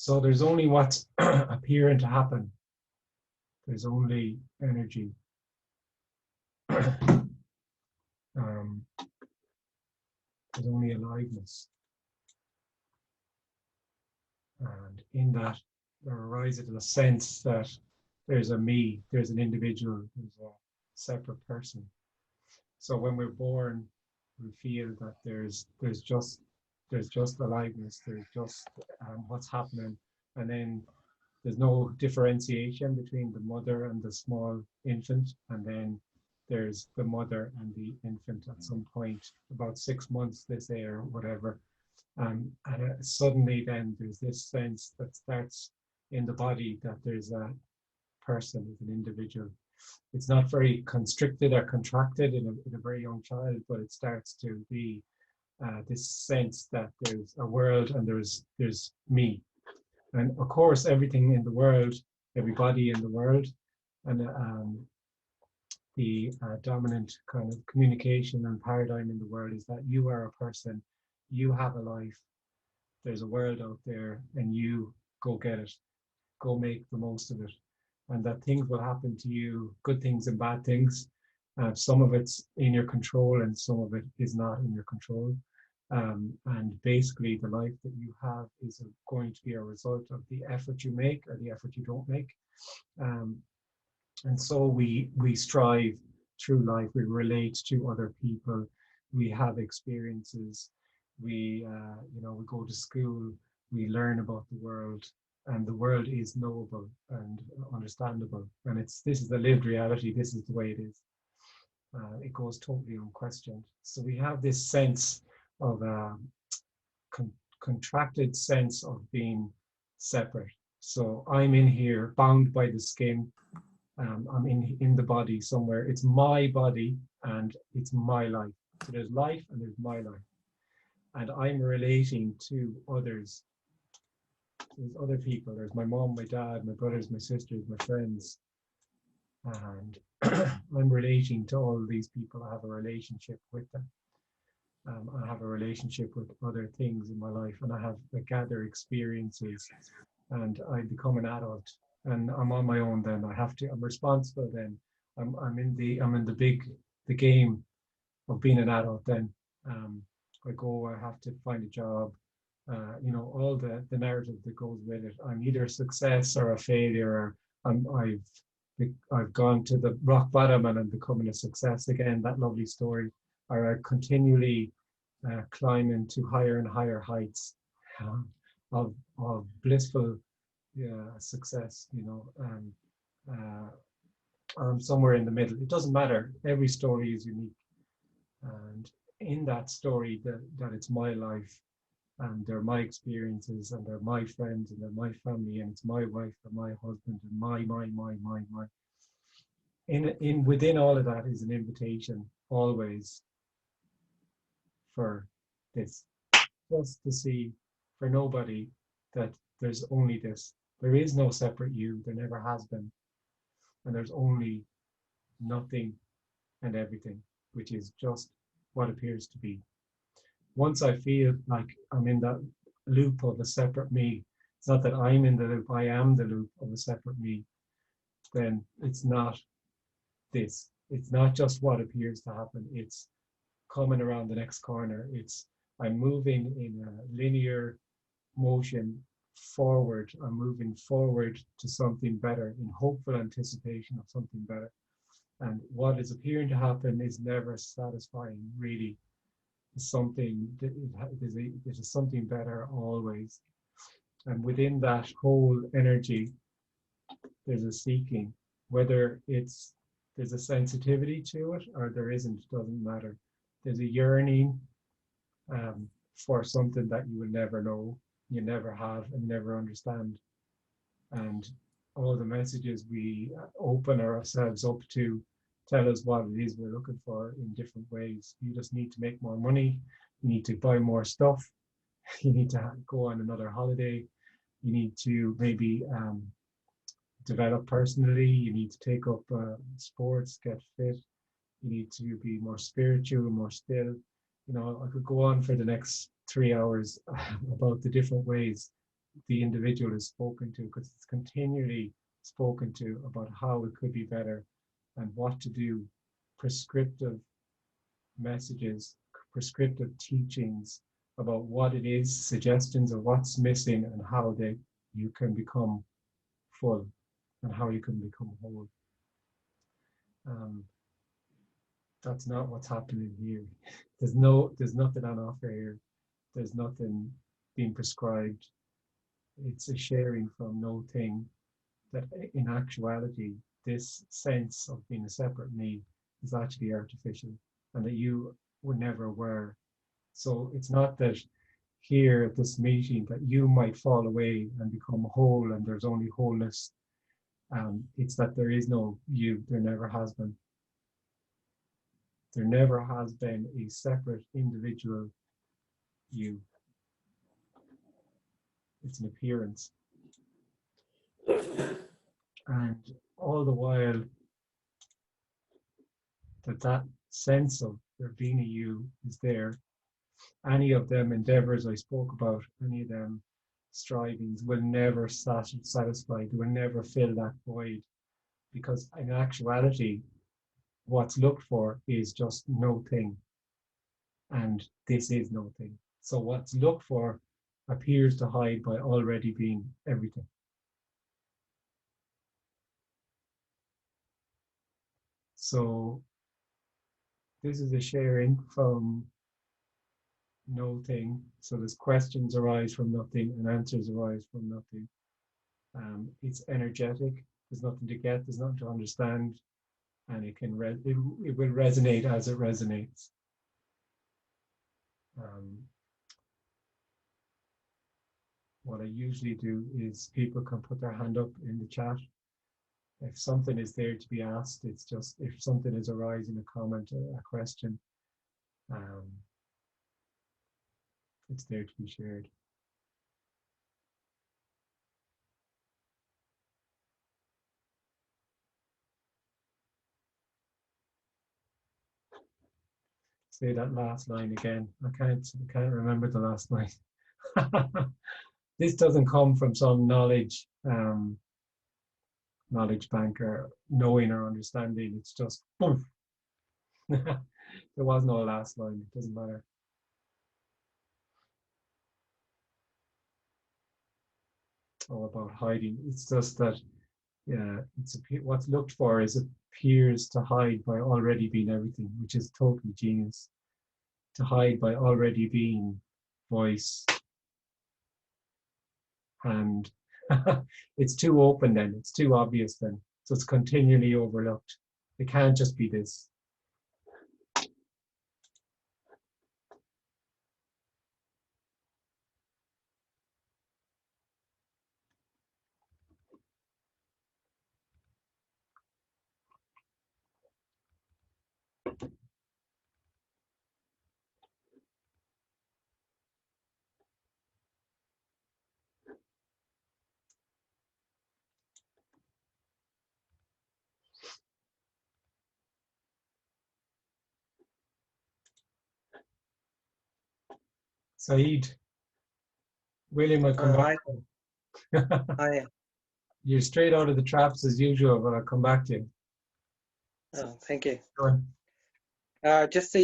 So there's only what's appearing to happen. There's only energy. um, there's only aliveness. And in that, there arises a sense that there's a me, there's an individual, there's a separate person. So when we're born, we feel that there's just aliveness, there's just what's happening, and then there's no differentiation between the mother and the small infant, and then there's the mother and the infant at some point, about 6 months, they say, or whatever. And suddenly then there's this sense that starts in the body that there's a person, there's an individual. It's not very constricted or contracted in a very young child, but it starts to be this sense that there's a world and there's me. And of course, everything in the world, everybody in the world, and the dominant kind of communication and paradigm in the world is that you are a person, you have a life, there's a world out there, and you go get it, go make the most of it, and that things will happen to you, good things and bad things. Some of it's in your control, and some of it is not in your control. And basically, the life that you have is going to be a result of the effort you make or the effort you don't make. Um, and so we strive through life. We relate to other people. We have experiences. We go to school. We learn about the world, and the world is knowable and understandable. And this is the lived reality. This is the way it is. It goes totally unquestioned. So we have this sense of contracted sense of being separate. So I'm in here, bound by the skin. I'm in the body somewhere. It's my body and it's my life. So there's life and there's my life. And I'm relating to others. There's other people. There's my mom, my dad, my brothers, my sisters, my friends. And I'm relating to all these people. I have a relationship with them. I have a relationship with other things in my life, and I gather experiences, and I become an adult, and I'm on my own. Then I'm responsible. Then I'm in the game of being an adult. Then I have to find a job. All the narrative that goes with it. I'm either a success or a failure. Or I've gone to the rock bottom and I'm becoming a success again. That lovely story. Or I continually climbing to higher and higher heights of blissful success. Or I'm somewhere in the middle. It doesn't matter. Every story is unique, and in that story, that it's my life, and they're my experiences, and they're my friends, and they're my family, and it's my wife and my husband, and my. In within all of that is an invitation always for this, just to see for nobody that there's only this. There is no separate you. There never has been, and there's only nothing and everything, which is just what appears to be. Once I feel like I'm in that loop of a separate me, it's not that I'm in the loop, I am the loop of a separate me, then it's not this. It's not just what appears to happen. It's coming around the next corner. I'm moving in a linear motion forward. I'm moving forward to something better in hopeful anticipation of something better. And what is appearing to happen is never satisfying, really. There's something better always. And within that whole energy, there's a seeking, whether there's a sensitivity to it or there isn't, doesn't matter. There's a yearning for something that you will never know, you never have, and never understand. And all the messages we open ourselves up to tell us what it is we're looking for in different ways. You just need to make more money. You need to buy more stuff. You need to go on another holiday. You need to maybe develop personally. You need to take up sports, get fit. You need to be more spiritual, more still. I could go on for the next 3 hours about the different ways the individual is spoken to, because it's continually spoken to about how it could be better and what to do, prescriptive messages, prescriptive teachings about what it is, suggestions of what's missing and how you can become full and how you can become whole. That's not what's happening here. There's nothing on offer here. There's nothing being prescribed. It's a sharing from no thing, that in actuality, this sense of being a separate me is actually artificial, and that you were never were. So it's not that here at this meeting that you might fall away and become whole and there's only wholeness. It's that there is no you, there never has been. There never has been a separate individual you. It's an appearance. And all the while that sense of there being a you is there, any of them endeavors I spoke about, any of them strivings will never satisfy, they will never fill that void, because in actuality, what's looked for is just no thing, and this is no thing. So what's looked for appears to hide by already being everything. So this is a sharing from no thing. So there's questions arise from nothing and answers arise from nothing. It's energetic. There's nothing to get. There's nothing to understand, and it will resonate as it resonates. What I usually do is people can put their hand up in the chat. If something is there to be asked, it's just if something is arising, a comment, a question, it's there to be shared. Say that last line again. I can't remember the last line. This doesn't come from some knowledge banker knowing or understanding. It's just boom. There was no last line. It doesn't matter. All about hiding. It's just that, yeah, what's looked for is appears to hide by already being everything, which is totally genius. To hide by already being voice, hand. It's too open then, it's too obvious then. So it's continually overlooked. It can't just be this. Saeed, William, I'll come back. Hi. You're straight out of the traps as usual, but I'll come back to you. Thank you. Go on. Just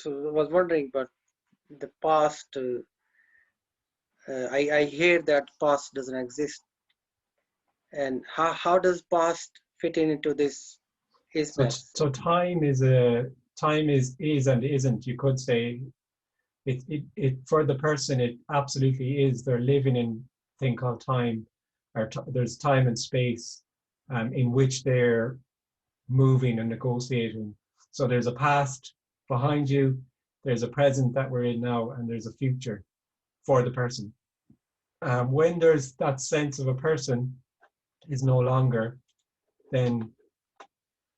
was wondering, but the past. I hear that past doesn't exist, and how does past fit into this isness? So time is and isn't. You could say it for the person. It absolutely is. They're living in a thing called time, or there's time and space, in which they're moving and negotiating. So there's a past behind you, there's a present that we're in now, and there's a future for the person. When there's that sense of a person is no longer, then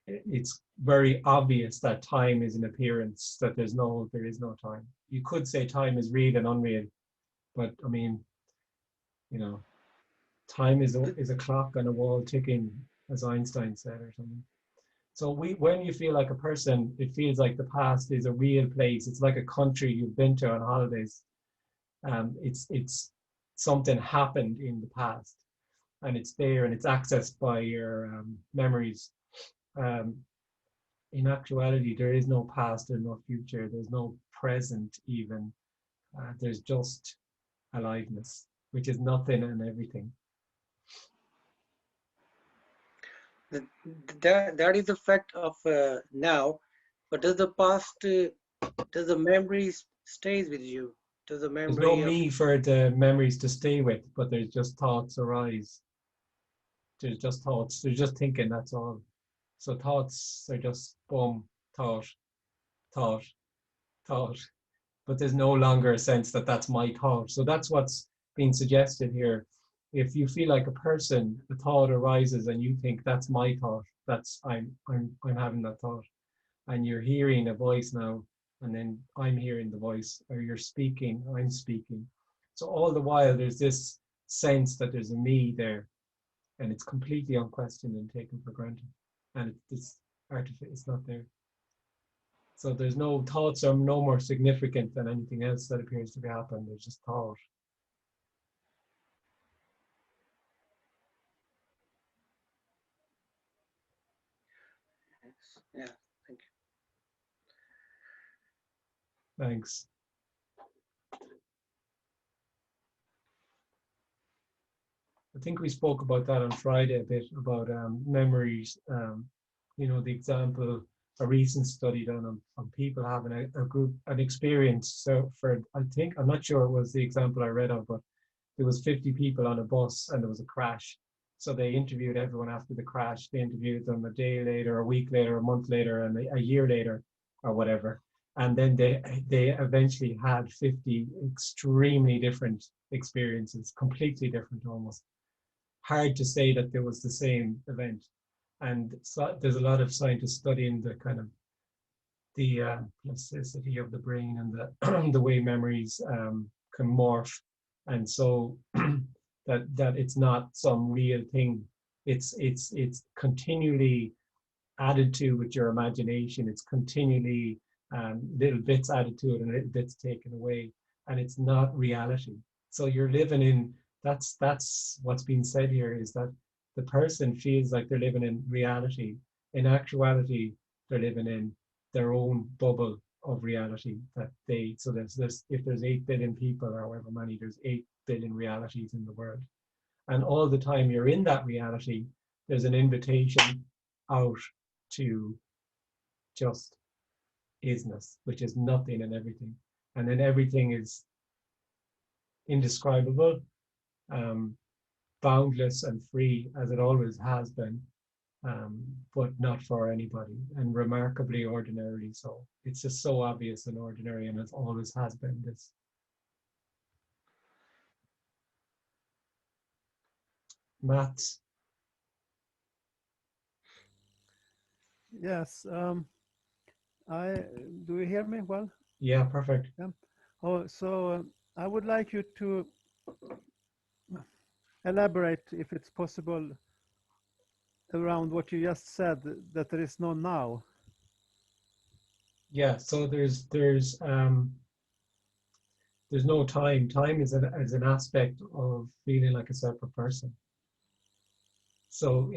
it's very obvious that time is an appearance, that there is no time. You could say time is real and unreal, but I mean, time is a clock on a wall ticking, as Einstein said, or something. So when you feel like a person, it feels like the past is a real place. It's like a country you've been to on holidays. It's something happened in the past, and it's there and it's accessed by your memories. Um, in actuality, there is no past, there's no future, there's no present even. There's just aliveness, which is nothing and everything. That is the fact of now, but does the past, does the memories stays with you? Does the There's no memory of me for the memories to stay with, but there's just thoughts arise. There's just thoughts. There's just thinking, that's all. So thoughts are just boom, thought, thought, thought. But there's no longer a sense that that's my thought. So that's what's being suggested here. If you feel like a person, the thought arises and you think that's my thought, that's I'm having that thought, and you're hearing a voice now, and then I'm hearing the voice, or you're speaking, I'm speaking. So all the while there's this sense that there's a me there, and it's completely unquestioned and taken for granted, and it's artificial. It's not there. So there's no thoughts are no more significant than anything else that appears to be happening. There's just thought. yeah, thank Thanks. I think we spoke about that on Friday a bit about memories. The example, a recent study done on people having a group, an experience. So I think, I'm not sure it was the example I read of, but there was 50 people on a bus and there was a crash. So they interviewed everyone after the crash. They interviewed them a day later, a week later, a month later, and a year later, or whatever. And then they eventually had 50 extremely different experiences, completely different almost. Hard to say that there was the same event. And so there's a lot of scientists studying the kind of the plasticity of the brain and the the way memories can morph, and so that it's not some real thing. It's continually added to with your imagination. It's continually little bits added to it and little bits taken away, and it's not reality. So you're living in that's what's being said here, is that the person feels like they're living in reality. In actuality, they're living in their own bubble of reality that they so there's if there's 8 billion people or however many, there's 8 billion realities in the world, and all the time you're in that reality, there's an invitation out to just isness, which is nothing and everything, and then everything is indescribable, um, boundless and free as it always has been, but not for anybody, and remarkably ordinarily so. It's just so obvious and ordinary, and it always has been this. Matt? Yes. I do you hear me well? Yeah, perfect. Yeah. Oh, so I would like you to elaborate, if it's possible, around what you just said, that there is no now. Yeah, so there's no time. Time is an aspect of feeling like a separate person. So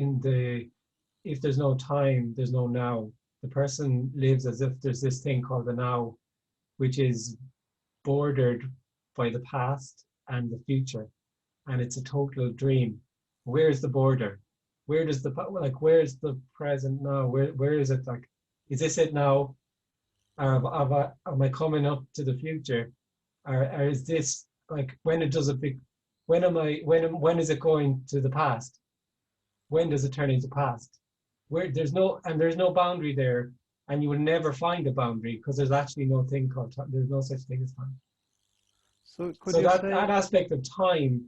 if there's no time, there's no now. The person lives as if there's this thing called the now, which is bordered by the past and the future, and it's a total dream. Where's the border? Where does where's the present now? Where is it? Like, is this it now? Or am I coming up to the future? Or is this like when it does a big? When is it going to the past? When does it turn into past? Where there's no boundary there, and you will never find a boundary because there's actually no thing called time. There's no such thing as time. So could So you that say, aspect of time,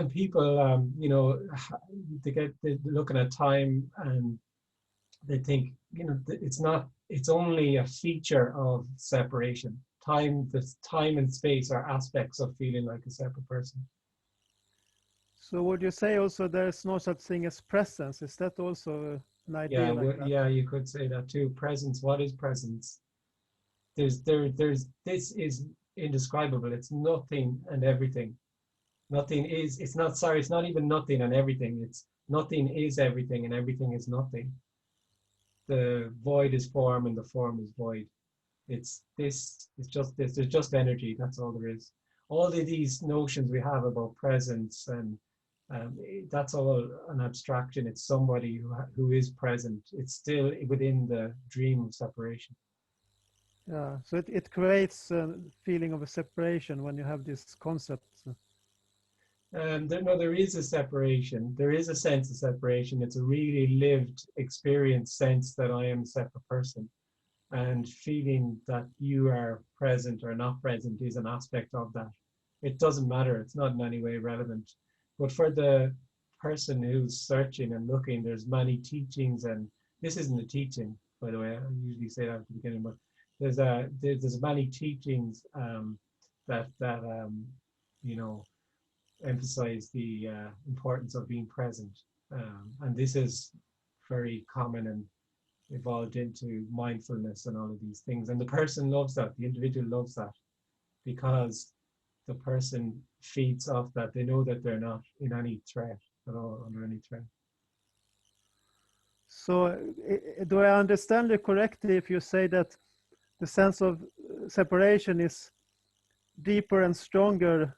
people, they're looking at time and they think, it's only a feature of separation. Time and space are aspects of feeling like a separate person. so would you say also there's no such thing as presence? Is that also an idea like that? Yeah, you could say that too. Presence. What is presence? There's this is indescribable. It's nothing and everything. Nothing is, it's not, sorry, it's not even nothing and everything. It's nothing is everything and everything is nothing. The void is form and the form is void. It's this, it's just this, there's just energy, that's all there is. All of these notions we have about presence and that's all an abstraction. It's somebody who is present. It's still within the dream of separation. Yeah, so it creates a feeling of a separation when you have this concept. No, there is a separation. There is a sense of separation. It's a really lived experience sense that I am a separate person. And feeling that you are present or not present is an aspect of that. It doesn't matter. It's not in any way relevant. But for the person who's searching and looking, there's many teachings, and this isn't a teaching, by the way. I usually say that at the beginning, but there's many teachings that you know, emphasize the importance of being present, and this is very common and evolved into mindfulness and all of these things. And the person loves that, the individual loves that, because the person feeds off that. They know that they're not in any threat at all, under any threat. So do I understand you correctly if you say that the sense of separation is deeper and stronger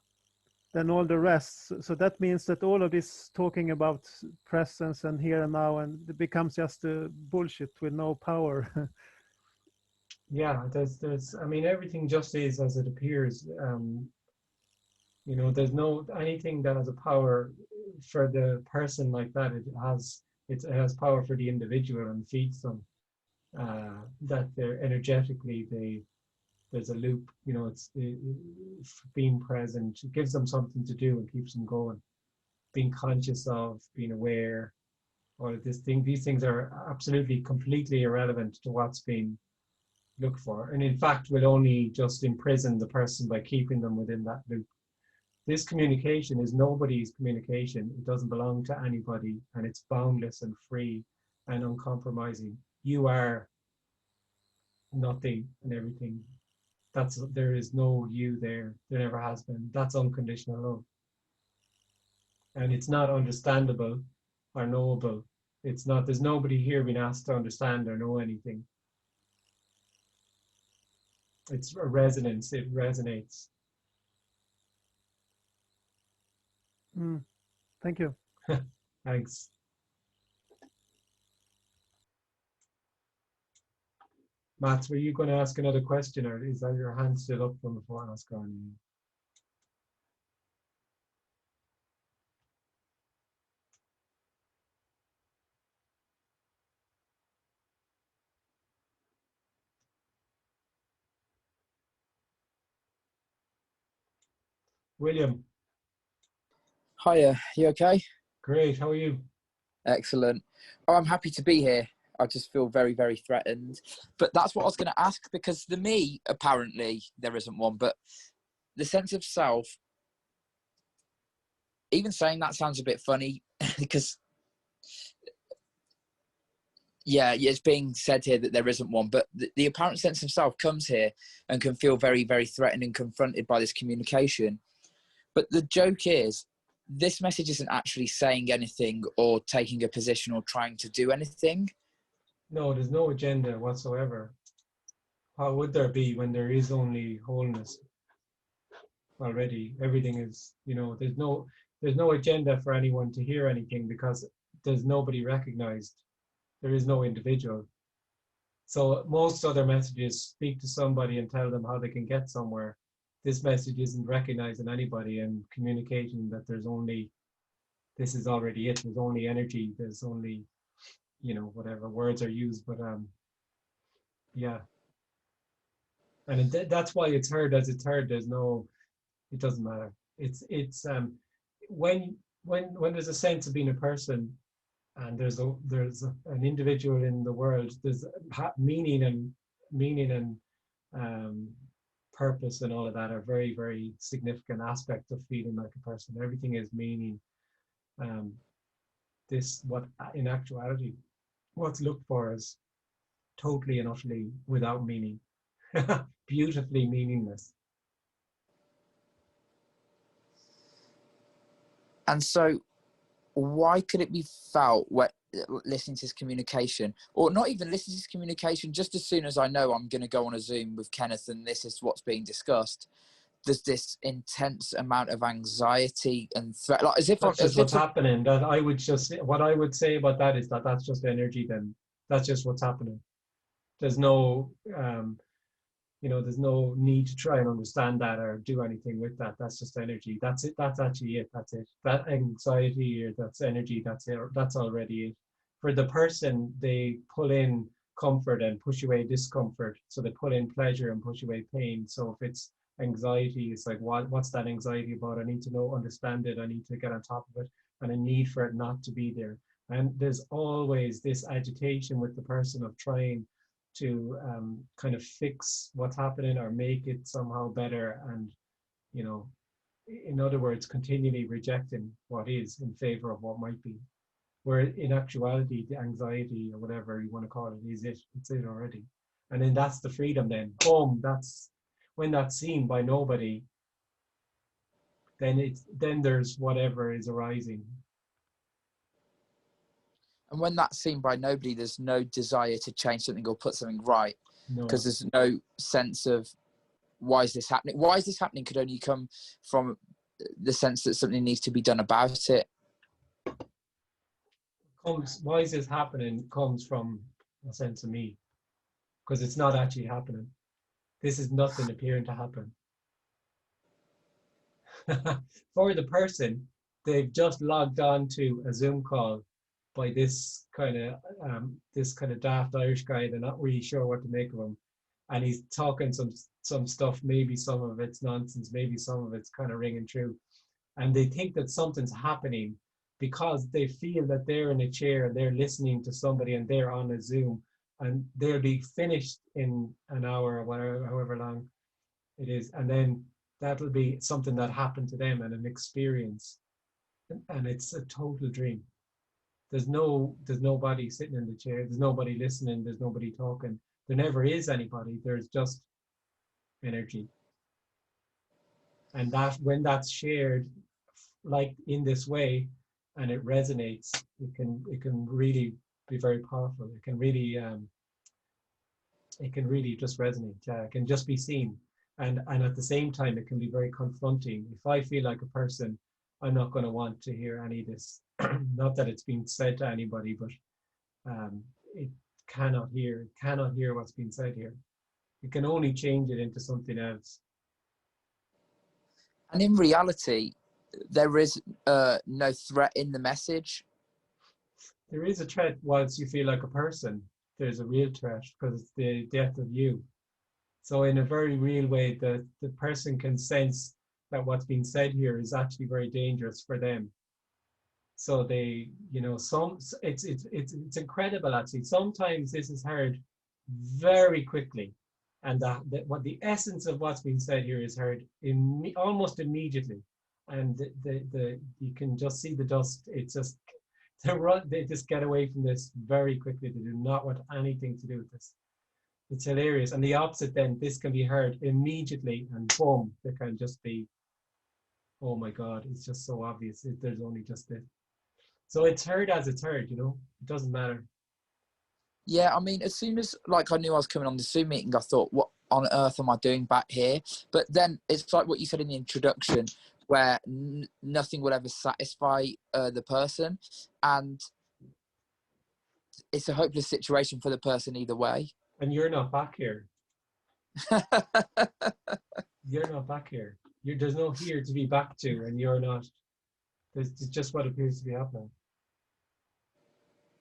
than all the rest? So that means that all of this talking about presence and here and now, and it becomes just a bullshit with no power. Yeah, there's, I mean, everything just is as it appears. You know, there's no anything that has a power for the person like that. It has power for the individual and feeds them. That they're energetically, there's a loop. You know, being present. It gives them something to do and keeps them going. Being conscious of, being aware, all of this thing. These things are absolutely, completely irrelevant to what's being looked for, and in fact, will only just imprison the person by keeping them within that loop. This communication is nobody's communication. It doesn't belong to anybody, and it's boundless and free and uncompromising. You are nothing and everything. There is no you there. There never has been. That's unconditional love. And it's not understandable or knowable. It's not, there's nobody here being asked to understand or know anything. It's a resonance, it resonates. Thank you. Thanks. Matt, were you going to ask another question, or is that your hand still up from before I was gone? William. Hiya, you okay? Great, how are you? Excellent. Oh, I'm happy to be here. I just feel very, very threatened. But that's what I was going to ask, because the me, apparently, there isn't one, but the sense of self, even saying that sounds a bit funny, because, yeah, it's being said here that there isn't one, but the apparent sense of self comes here and can feel very, very threatened and confronted by this communication. But the joke is, this message isn't actually saying anything or taking a position or trying to do anything. No, there's no agenda whatsoever. How would there be when there is only wholeness already? Everything is, you know, there's no agenda for anyone to hear anything, because there's nobody recognized. There is no individual. So most other messages speak to somebody and tell them how they can get somewhere. This message isn't recognizing anybody and communicating that there's only, this is already it. There's only energy. There's only, you know, whatever words are used, but yeah. And that's why it's heard as it's heard. There's no, it doesn't matter. It's when there's a sense of being a person, and there's an individual in the world, there's meaning and purpose and all of that are very, very significant aspects of feeling like a person. Everything is meaning. What in actuality, what's looked for is totally and utterly without meaning, beautifully meaningless. And so why could it be felt listening to his communication, or not even listening to his communication, just as soon as I know I'm going to go on a Zoom with Kenneth and this is what's being discussed, there's this intense amount of anxiety and threat, like as if that's just what's happening. That I would just, what I would say about that is that that's just energy. Then that's just what's happening. There's no there's no need to try and understand that or do anything with that. That's just energy. That's it. That's actually it. That's it. That anxiety or that's energy. That's it. That's already it. For the person, they pull in comfort and push away discomfort. So they pull in pleasure and push away pain. So if it's anxiety, it's like, what's that anxiety about? I need to know, understand it. I need to get on top of it, and a need for it not to be there. And there's always this agitation with the person of trying to kind of fix what's happening or make it somehow better, and in other words, continually rejecting what is in favor of what might be, where in actuality the anxiety or whatever you want to call it is it's it already. And then that's the freedom. Then boom, that's when that's seen by nobody, then there's whatever is arising. And when that's seen by nobody, there's no desire to change something or put something right, because there's no sense of why is this happening. Why is this happening could only come from the sense that something needs to be done about it. Why is this happening comes from a sense of me, because it's not actually happening. This is nothing appearing to happen. For the person, they've just logged on to a Zoom call by this kind of daft Irish guy. They're not really sure what to make of him, and he's talking some stuff. Maybe some of it's nonsense, maybe some of it's kind of ringing true, and they think that something's happening because they feel that they're in a chair and they're listening to somebody and they're on a Zoom, and they'll be finished in an hour or whatever, however long it is, and then that'll be something that happened to them and an experience, and it's a total dream. There's nobody sitting in the chair. There's nobody listening. There's nobody talking. There never is anybody. There's just energy. And that when that's shared, like in this way, and it resonates, it can really be very powerful. It can really just resonate. It can just be seen, and at the same time, it can be very confronting. If I feel like a person, I'm not going to want to hear any of this. Not that it's been said to anybody, but it cannot hear what's being said here. It can only change it into something else. And in reality, there is no threat in the message. There is a threat once you feel like a person. There's a real threat because it's the death of you. So in a very real way, the person can sense that what's being said here is actually very dangerous for them. So they, it's incredible actually. Sometimes this is heard very quickly, and that what the essence of what's being said here is heard almost immediately, and you can just see the dust. It's just they just get away from this very quickly. They do not want anything to do with this. It's hilarious. And the opposite then, this can be heard immediately, and boom, there can just be, oh my God, it's just so obvious. There's only just this. So it's heard as it's heard, it doesn't matter. Yeah, I mean, as soon as I knew I was coming on the Zoom meeting, I thought, what on earth am I doing back here? But then it's like what you said in the introduction, where nothing will ever satisfy the person, and it's a hopeless situation for the person either way. And you're not back here. You're not back here. There's no here to be back to, and you're not. It's just what appears to be happening.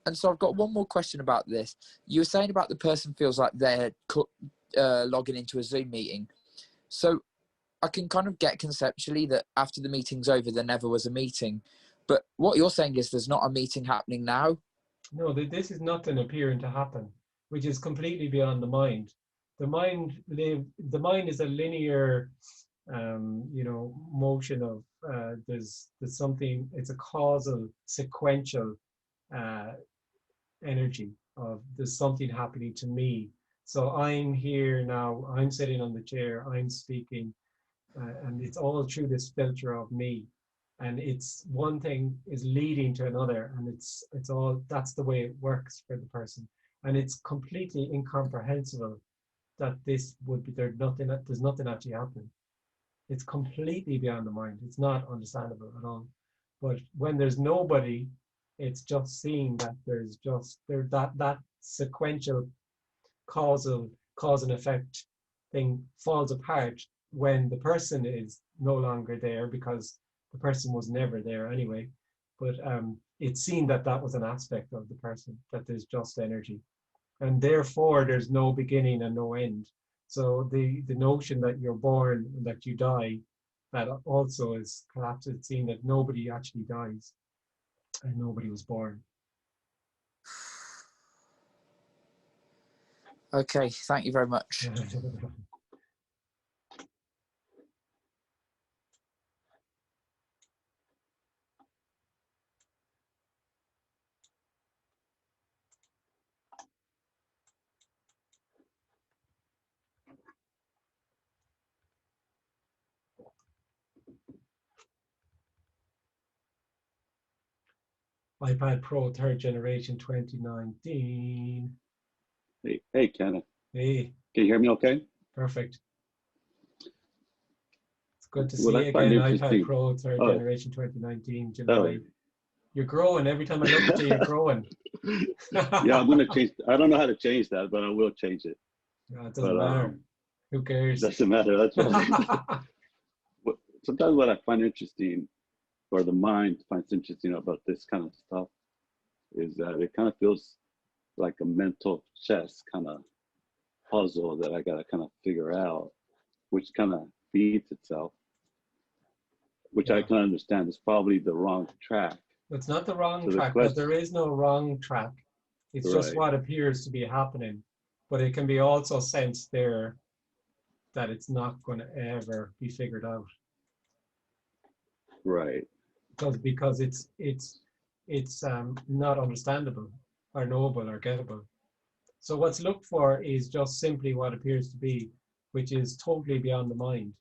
And so I've got one more question about this. You were saying about the person feels like they're logging into a Zoom meeting. So I can kind of get conceptually that after the meeting's over, there never was a meeting. But what you're saying is there's not a meeting happening now? No, this is nothing appearing to happen, which is completely beyond the mind. The mind is a linear, motion of there's something. It's a causal, sequential energy of there's something happening to me. So I'm here now. I'm sitting on the chair. I'm speaking, and it's all through this filter of me. and it's one thing is leading to another, and it's all, that's the way it works for the person. And it's completely incomprehensible that this would be, there's nothing actually happening. It's completely beyond the mind. It's not understandable at all. But when there's nobody, it's just seeing that there's just that sequential cause and effect thing falls apart when the person is no longer there, because the person was never there anyway. But it's seen that that was an aspect of the person, that there's just energy, and therefore there's no beginning and no end. So the notion that you're born and that you die, that also is collapsed. It's seen that nobody actually dies and nobody was born. Okay, thank you very much. iPad Pro 3rd generation 2019. Hey, Kenneth. Hey, Can you hear me okay? perfect. It's good to What see I you find again. interesting- iPad Pro 3rd Oh. generation 2019, July. Oh, You're growing. Every time I look at you, you're growing. yeah, I'm gonna change. I don't know how to change that, but I will change it. No, it doesn't But, matter. Who It cares? doesn't matter. That's right. Sometimes what I find interesting, or the mind finds interesting about this kind of stuff, is that it kind of feels like a mental chess kind of puzzle that I gotta kind of figure out, which kind of feeds itself, which I Yeah. can understand is probably the wrong track. It's not the wrong So the track, because question- there is no wrong track. It's just Right. what appears to be happening. But it can be also sensed there that it's not going to ever be figured out. Right. Because it's not understandable or knowable or gettable. So what's looked for is just simply what appears to be, which is totally beyond the mind.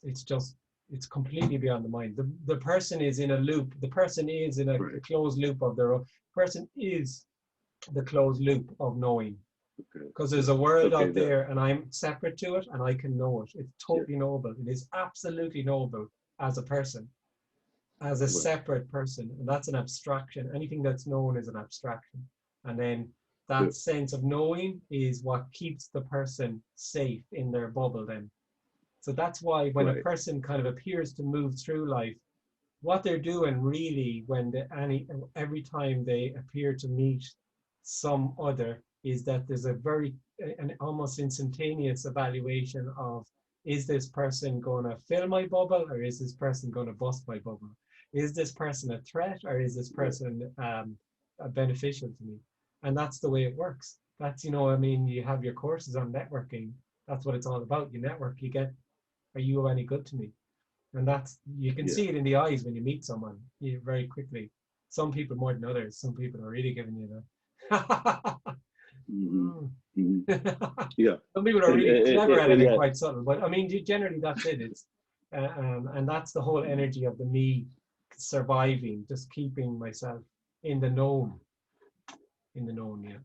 It's completely beyond the mind. The person is in a loop. The person is in a Right. closed loop of their own. Person is the closed loop of knowing. Okay. Because there's a world Okay, out there and I'm separate to it and I can know it. It's totally knowable. It is absolutely knowable as a person, as a Right. separate person. And that's an abstraction. Anything that's known is an abstraction. And then that sense of knowing is what keeps the person safe in their bubble then. So that's why when a Right. person kind of appears to move through life, what they're doing really every time they appear to meet some other is that there's an almost instantaneous evaluation of, is this person going to fill my bubble or is this person going to bust my bubble? Is this person a threat or is this person beneficial to me? And that's the way it works. That's, you have your courses on networking. That's what it's all about. You network, you get, are you any good to me? And that's, you can see it in the eyes when you meet someone very quickly. Some people more than others. Some people are really giving you the. Mm-hmm. Mm-hmm. Yeah. Some people are really clever at it and yeah. quite subtle. But I mean, generally that's it. It's and that's the whole energy of the me surviving, just keeping myself in the known. In the known, yeah.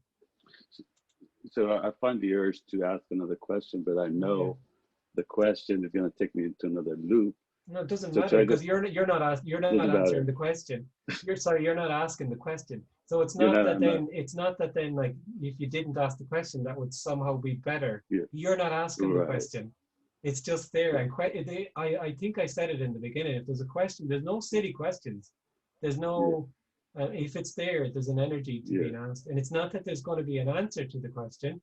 So I find the urge to ask another question, but I know the question is going to take me into another loop. No, it doesn't So matter I because just- you're not Doesn't answering matter. the question. You're not asking the question. So it's You're not not- that I'm then it's not that then like if you didn't ask the question that would somehow be better. Yeah. You're not asking the Right. question. It's just there. And I think I said it in the beginning. If there's a question, there's no silly questions. There's no if it's there, there's an energy to being asked, and it's not that there's going to be an answer to the question.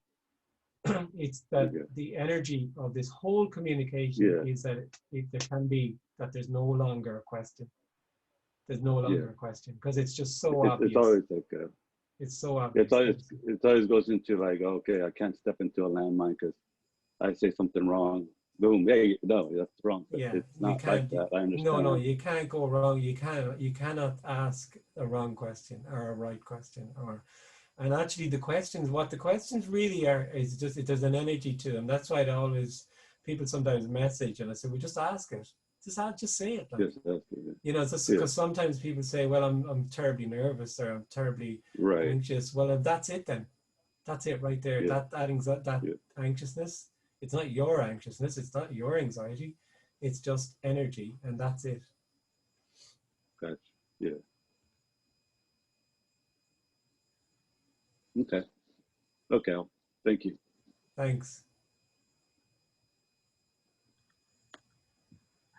It's that the energy of this whole communication is that there can be that there's no longer a question. There's no longer a question because it's just so obvious. It's always like it's so obvious. it always goes into like, okay, I can't step into a landmine because I say something wrong. Boom! Hey, no, that's wrong. But it's not like that. I understand. No, you can't go wrong. You cannot ask a wrong question or a right question and actually what the questions really are is just, there's an energy to them. That's why people sometimes message and I say, well, just ask it. Just say it. Like, Yes, that's good. you know, it's just because sometimes people say, well, I'm terribly nervous or I'm terribly Right. anxious. Well, if that's it then. That's it right there. Yeah. That anxiousness, it's not your anxiousness, it's not your anxiety. It's just energy, and that's it. Gotcha. Yeah. Okay. Okay. Thank you. Thanks.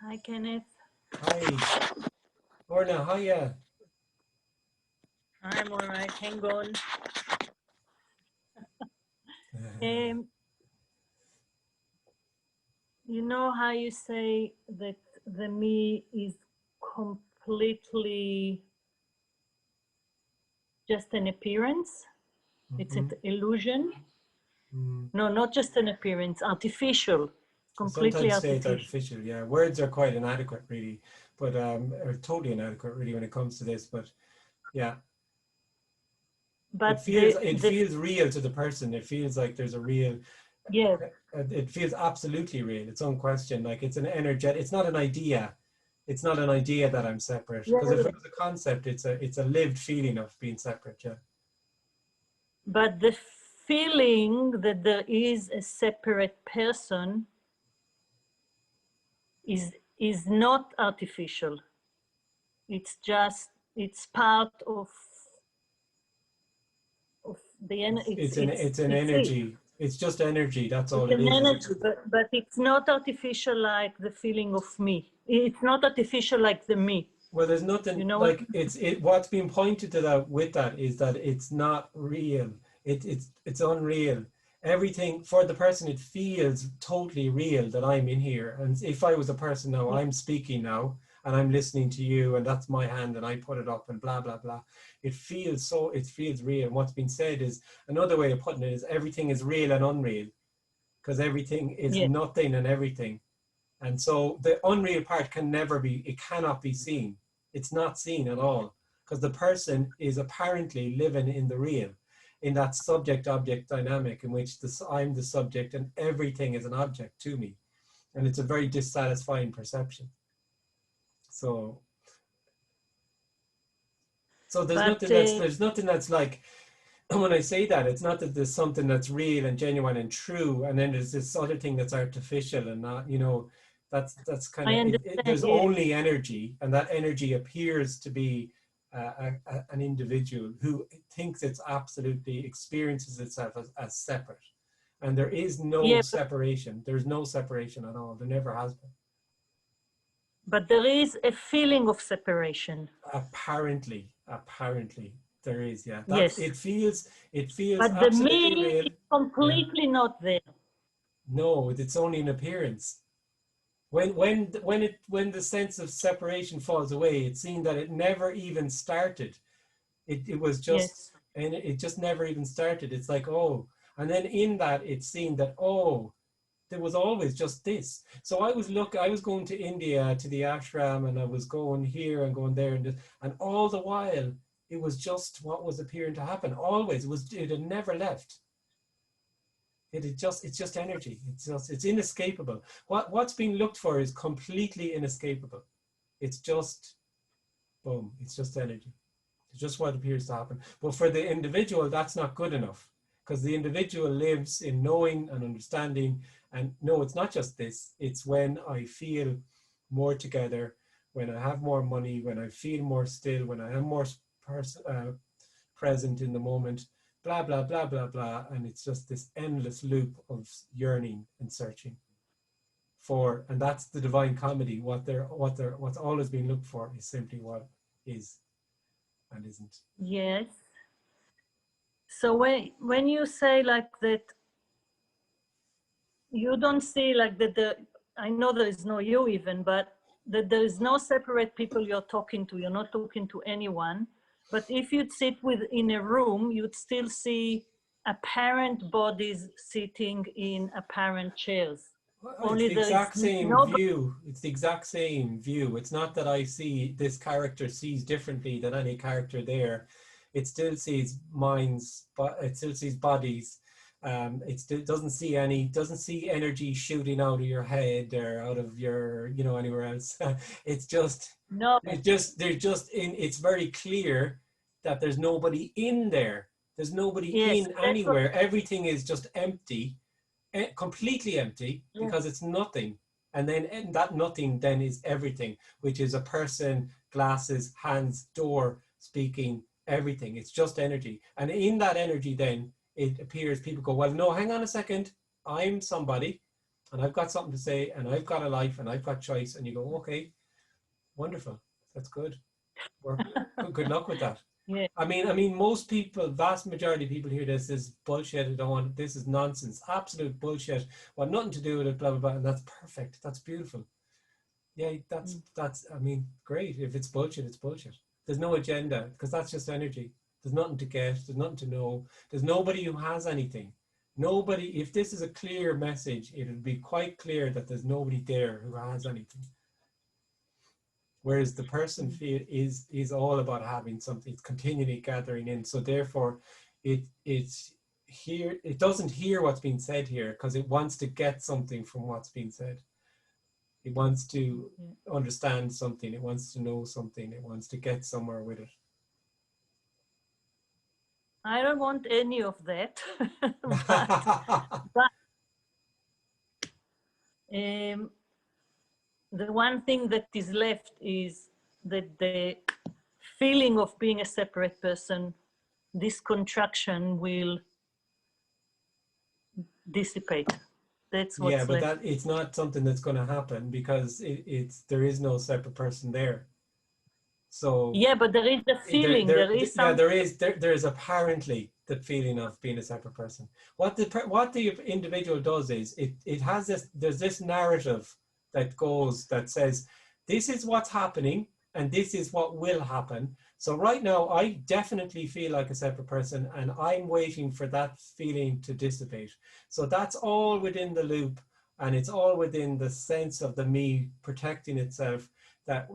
Hi, Kenneth. Hi. Orna, hiya. I'm all right. Hang on. You know how you say that the me is completely just an appearance? It's an illusion? No, not just an appearance, artificial, completely Sometimes say it's artificial. artificial, yeah. Words are quite inadequate, really, but are totally inadequate, really, when it comes to this. But yeah, But it feels real to the person. It feels like there's a real. Yes. It feels absolutely real. It's unquestioned. Like it's an energetic. It's not an idea. It's not an idea that I'm separate. Because if it was a concept, it's a lived feeling of being separate. Yeah. But the feeling that there is a separate person is not artificial. It's just, it's part of the energy. It's an energy. It's just energy. That's all it is. It's an energy, but it's not artificial like the feeling of me. It's not artificial like the me. Well, there's nothing, you know, like what's being pointed to that with that is that it's not real. It's unreal. Everything for the person, it feels totally real that I'm in here. And if I was a person now, I'm speaking now and I'm listening to you and that's my hand and I put it up and blah, blah, blah. It feels real. And what's been said is, another way of putting it is, everything is real and unreal, because everything is nothing and everything. And so the unreal part it cannot be seen. It's not seen at all, because the person is apparently living in the real, in that subject-object dynamic in which I'm the subject and everything is an object to me. And it's a very dissatisfying perception. So there's nothing that's like, when I say that, it's not that there's something that's real and genuine and true, and then there's this other thing that's artificial and not, you know, that's kind of, there's only energy, and that energy appears to be an individual who thinks it's absolutely, experiences itself as separate. And there is no separation. There's no separation at all. There never has been. But there is a feeling of separation. Apparently there is, yeah. Yes. It feels but the me real. Is completely not there. No, it's only an appearance. When the sense of separation falls away, it's seen that it never even started. It was just, and it just never even started. It's like, oh, and then in that it's seen that, oh, there was always just this. So I was going to India to the ashram, and I was going here and going there, and all the while it was just what was appearing to happen. Always, it had never left. It's just energy. It's inescapable. What's being looked for is completely inescapable. It's just, boom, it's just energy. It's just what appears to happen. But for the individual, that's not good enough, because the individual lives in knowing and understanding. And no, it's not just this. It's when I feel more together, when I have more money, when I feel more still, when I am more present in the moment, blah, blah, blah, blah, blah. And it's just this endless loop of yearning and searching for, and that's the divine comedy. What's always been looked for is simply what is and isn't. Yes. So when you say like that, you don't see like that I know there is no you even, but that there is no separate people you're talking to. You're not talking to anyone. But if you'd sit in a room, you'd still see apparent bodies sitting in apparent chairs. Well, it's the exact same view. It's the exact same view. It's not that I see this character sees differently than any character there. It still sees minds, but it still sees bodies, It doesn't see energy shooting out of your head or out of your, you know, anywhere else. It's just, No. it's very clear that there's nobody in there. There's nobody Yes, in anywhere. Everything is just empty, completely empty, because it's nothing. And then that nothing then is everything, which is a person, glasses, hands, door, speaking, everything. It's just energy. And in that energy then, it appears people go, well, no, hang on a second. I'm somebody and I've got something to say and I've got a life and I've got choice. And you go, okay, wonderful. That's good. Good luck with that. Yeah. I mean, most people, vast majority of people hear this is bullshit. I don't want, this is nonsense, absolute bullshit. Well, nothing to do with it, blah, blah, blah. And that's perfect. That's beautiful. Yeah, that's, I mean, great. If it's bullshit, it's bullshit. There's no agenda, because that's just energy. There's nothing to get, there's nothing to know. There's nobody who has anything. Nobody, if this is a clear message, it would be quite clear that there's nobody there who has anything. Whereas the person feel is all about having something, it's continually gathering in. So therefore, it's here, it doesn't hear what's being said here because it wants to get something from what's being said. It wants to understand something, it wants to know something, it wants to get somewhere with it. I don't want any of that. but the one thing that is left is that the feeling of being a separate person, this contraction will dissipate. That's what's but left. it's not something that's going to happen because there is no separate person there. So yeah, but there is a feeling. There is something. Yeah, there is apparently the feeling of being a separate person. What the individual does is it has this. There's this narrative that says this is what's happening and this is what will happen. So right now I definitely feel like a separate person and I'm waiting for that feeling to dissipate. So that's all within the loop, and it's all within the sense of the me protecting itself, that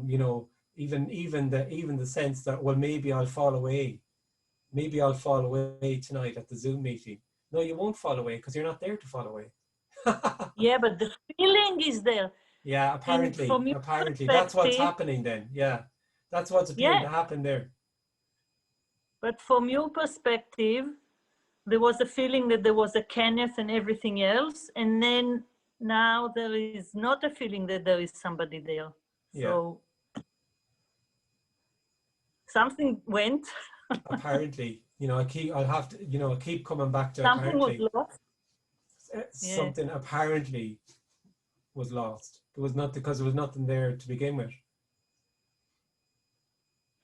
you know, even the sense that, well, maybe I'll fall away. Maybe I'll fall away tonight at the Zoom meeting. No, you won't fall away because you're not there to fall away. Yeah, but the feeling is there. Yeah, apparently that's what's happening then. Yeah, that's what's appearing to happen there. But from your perspective, there was a feeling that there was a Kenneth and everything else, and then now there is not a feeling that there is somebody there. So something went. Apparently, you know, I'll have to, you know, keep coming back to something apparently. was lost. Something apparently was lost. It was not because there was nothing there to begin with.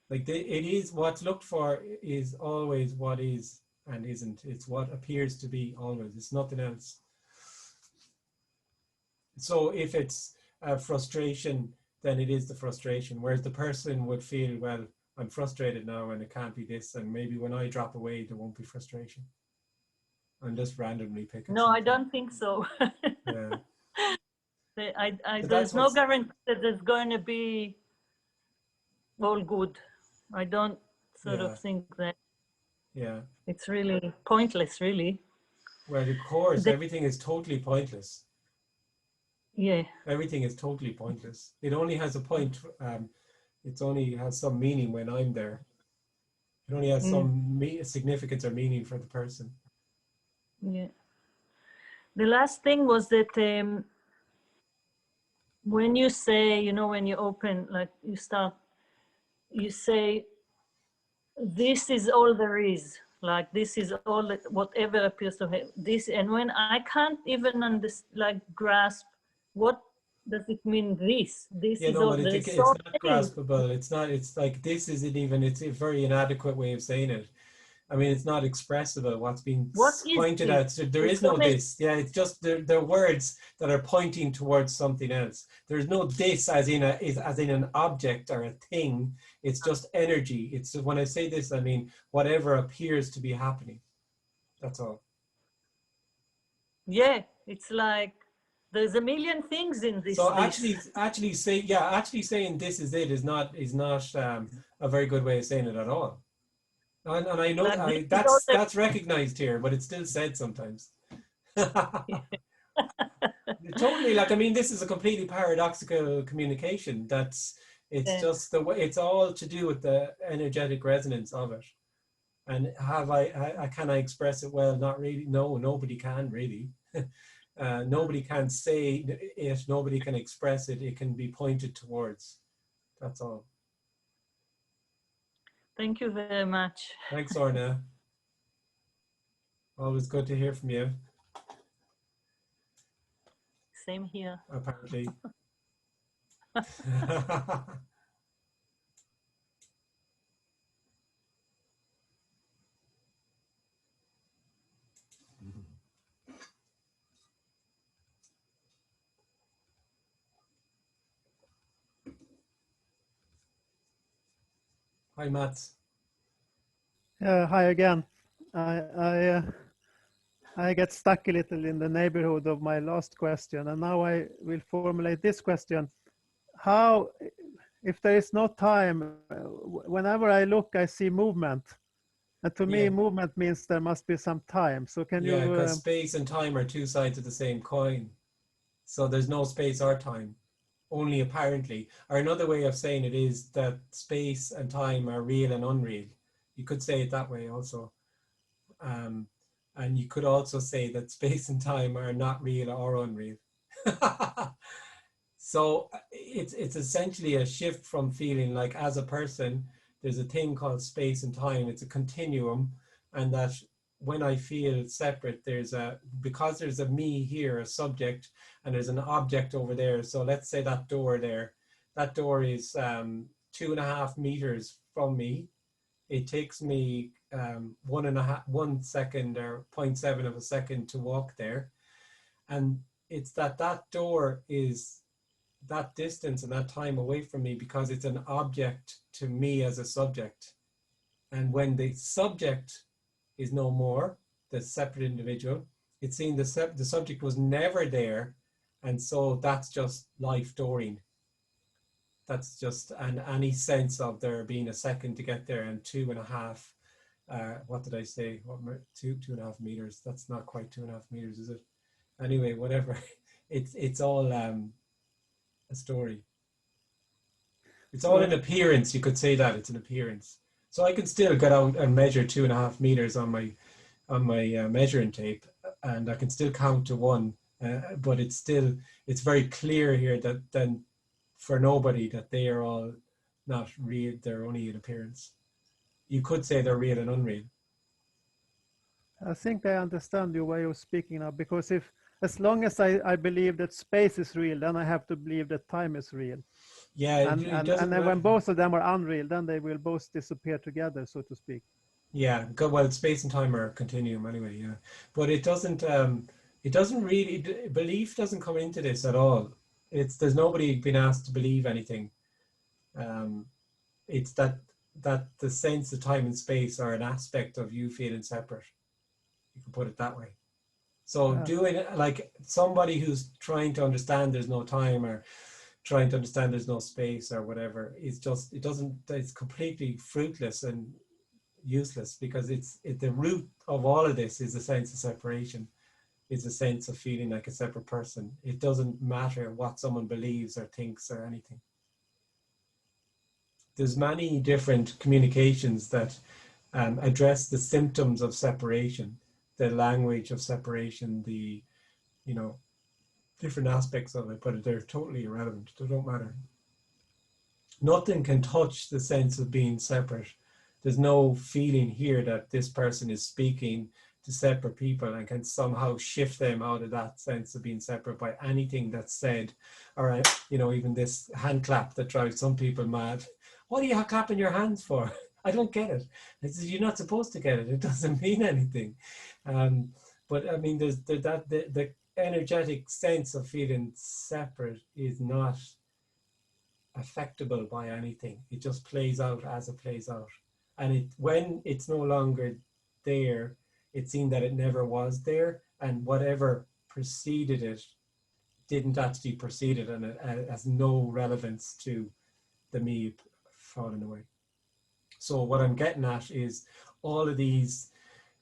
Like it is what's looked for is always what is and isn't. It's what appears to be always. It's nothing else. So if it's a frustration, then it is the frustration. Whereas the person would feel, well, I'm frustrated now and it can't be this. And maybe when I drop away, there won't be frustration. I'm just randomly picking. No, something. I don't think so. Yeah. There's no guarantee that there's going to be all good. I don't sort of think that. Yeah. It's really pointless, really. Well, of course, everything is totally pointless. Yeah. Everything is totally pointless. It only has a point. It only has some meaning when I'm there. It only has some significance or meaning for the person. Yeah. The last thing was that when you say, you know, when you open, like you start, you say, this is all there is. Like this is all that, whatever appears to have this. And when I can't even grasp what does it mean, this is no, all but there it's is. not graspable. It's not, it's like, this isn't even, it's a very inadequate way of saying it. I mean, it's not expressible what's being pointed out. So there is no this. Yeah, it's just they're words that are pointing towards something else. There's no this as in an object or a thing. It's just energy. It's when I say this, I mean whatever appears to be happening. That's all. Yeah, it's like there's a million things in this. So actually saying this is it is not a very good way of saying it at all. And I know But this is all that's recognized here, but it's still said sometimes. Totally, like, I mean, this is a completely paradoxical communication. It's Yeah. just the way, it's all to do with the energetic resonance of it. And can I express it well? Not really. No, nobody can really. Nobody can say it. Nobody can express it. It can be pointed towards. That's all. Thank you very much. Thanks, Orna. Always good to hear from you. Same here. Apparently. Hi, Mats. Hi again. I get stuck a little in the neighborhood of my last question, and now I will formulate this question. How, if there is no time, whenever I look, I see movement. And to me, Yeah. movement means there must be some time. So can Yeah, you... because space and time are two sides of the same coin. So there's no space or time, only apparently. Or another way of saying it is that space and time are real and unreal. You could say it that way also. And you could also say that space and time are not real or unreal. So it's essentially a shift from feeling like, as a person, there's a thing called space and time. It's a continuum, and that when I feel separate, because there's a me here, a subject, and there's an object over there. So let's say that door there, that door is 2.5 meters from me. It takes me 1 second or 0.7 of a second to walk there. And it's that door is that distance and that time away from me because it's an object to me as a subject. And when the subject is no more, the separate individual, it's seen the subject was never there. And so that's just life dooring. That's just any sense of there being a second to get there, and 2.5, what did I say? 2.5 meters. That's not quite 2.5 meters, is it? Anyway, whatever. It's all a story. It's all an appearance. You could say that it's an appearance. So I can still get out and measure 2.5 meters on my measuring tape, and I can still count to 1. But it's very clear here that then for nobody that they are all not real. They're only an appearance. You could say they're real and unreal. I think I understand your way of speaking now, because as long as I believe that space is real, then I have to believe that time is real. Yeah, and then when both of them are unreal, then they will both disappear together, so to speak. Yeah, well, space and time are a continuum anyway. Yeah, but it doesn't really. Belief doesn't come into this at all. There's nobody been asked to believe anything. It's that the sense of time and space are an aspect of you feeling separate. You can put it that way. So doing it like somebody who's trying to understand there's no time, or trying to understand there's no space or whatever, it's completely fruitless and useless, because the root of all of this is a sense of separation. It's a sense of feeling like a separate person. It doesn't matter what someone believes or thinks or anything. There's many different communications that address the symptoms of separation, the language of separation, the different aspects of it, but they're totally irrelevant. They don't matter. Nothing can touch the sense of being separate. There's no feeling here that this person is speaking to separate people and can somehow shift them out of that sense of being separate by anything that's said. Or, even this hand clap that drives some people mad. What are you clapping your hands for? I don't get it. You're not supposed to get it. It doesn't mean anything. But I mean, the energetic sense of feeling separate is not affectable by anything. It just plays out as it plays out. And when it's no longer there, it's seen that it never was there, and whatever preceded it didn't actually precede it, and it has no relevance to the me falling away. So what I'm getting at is all of these,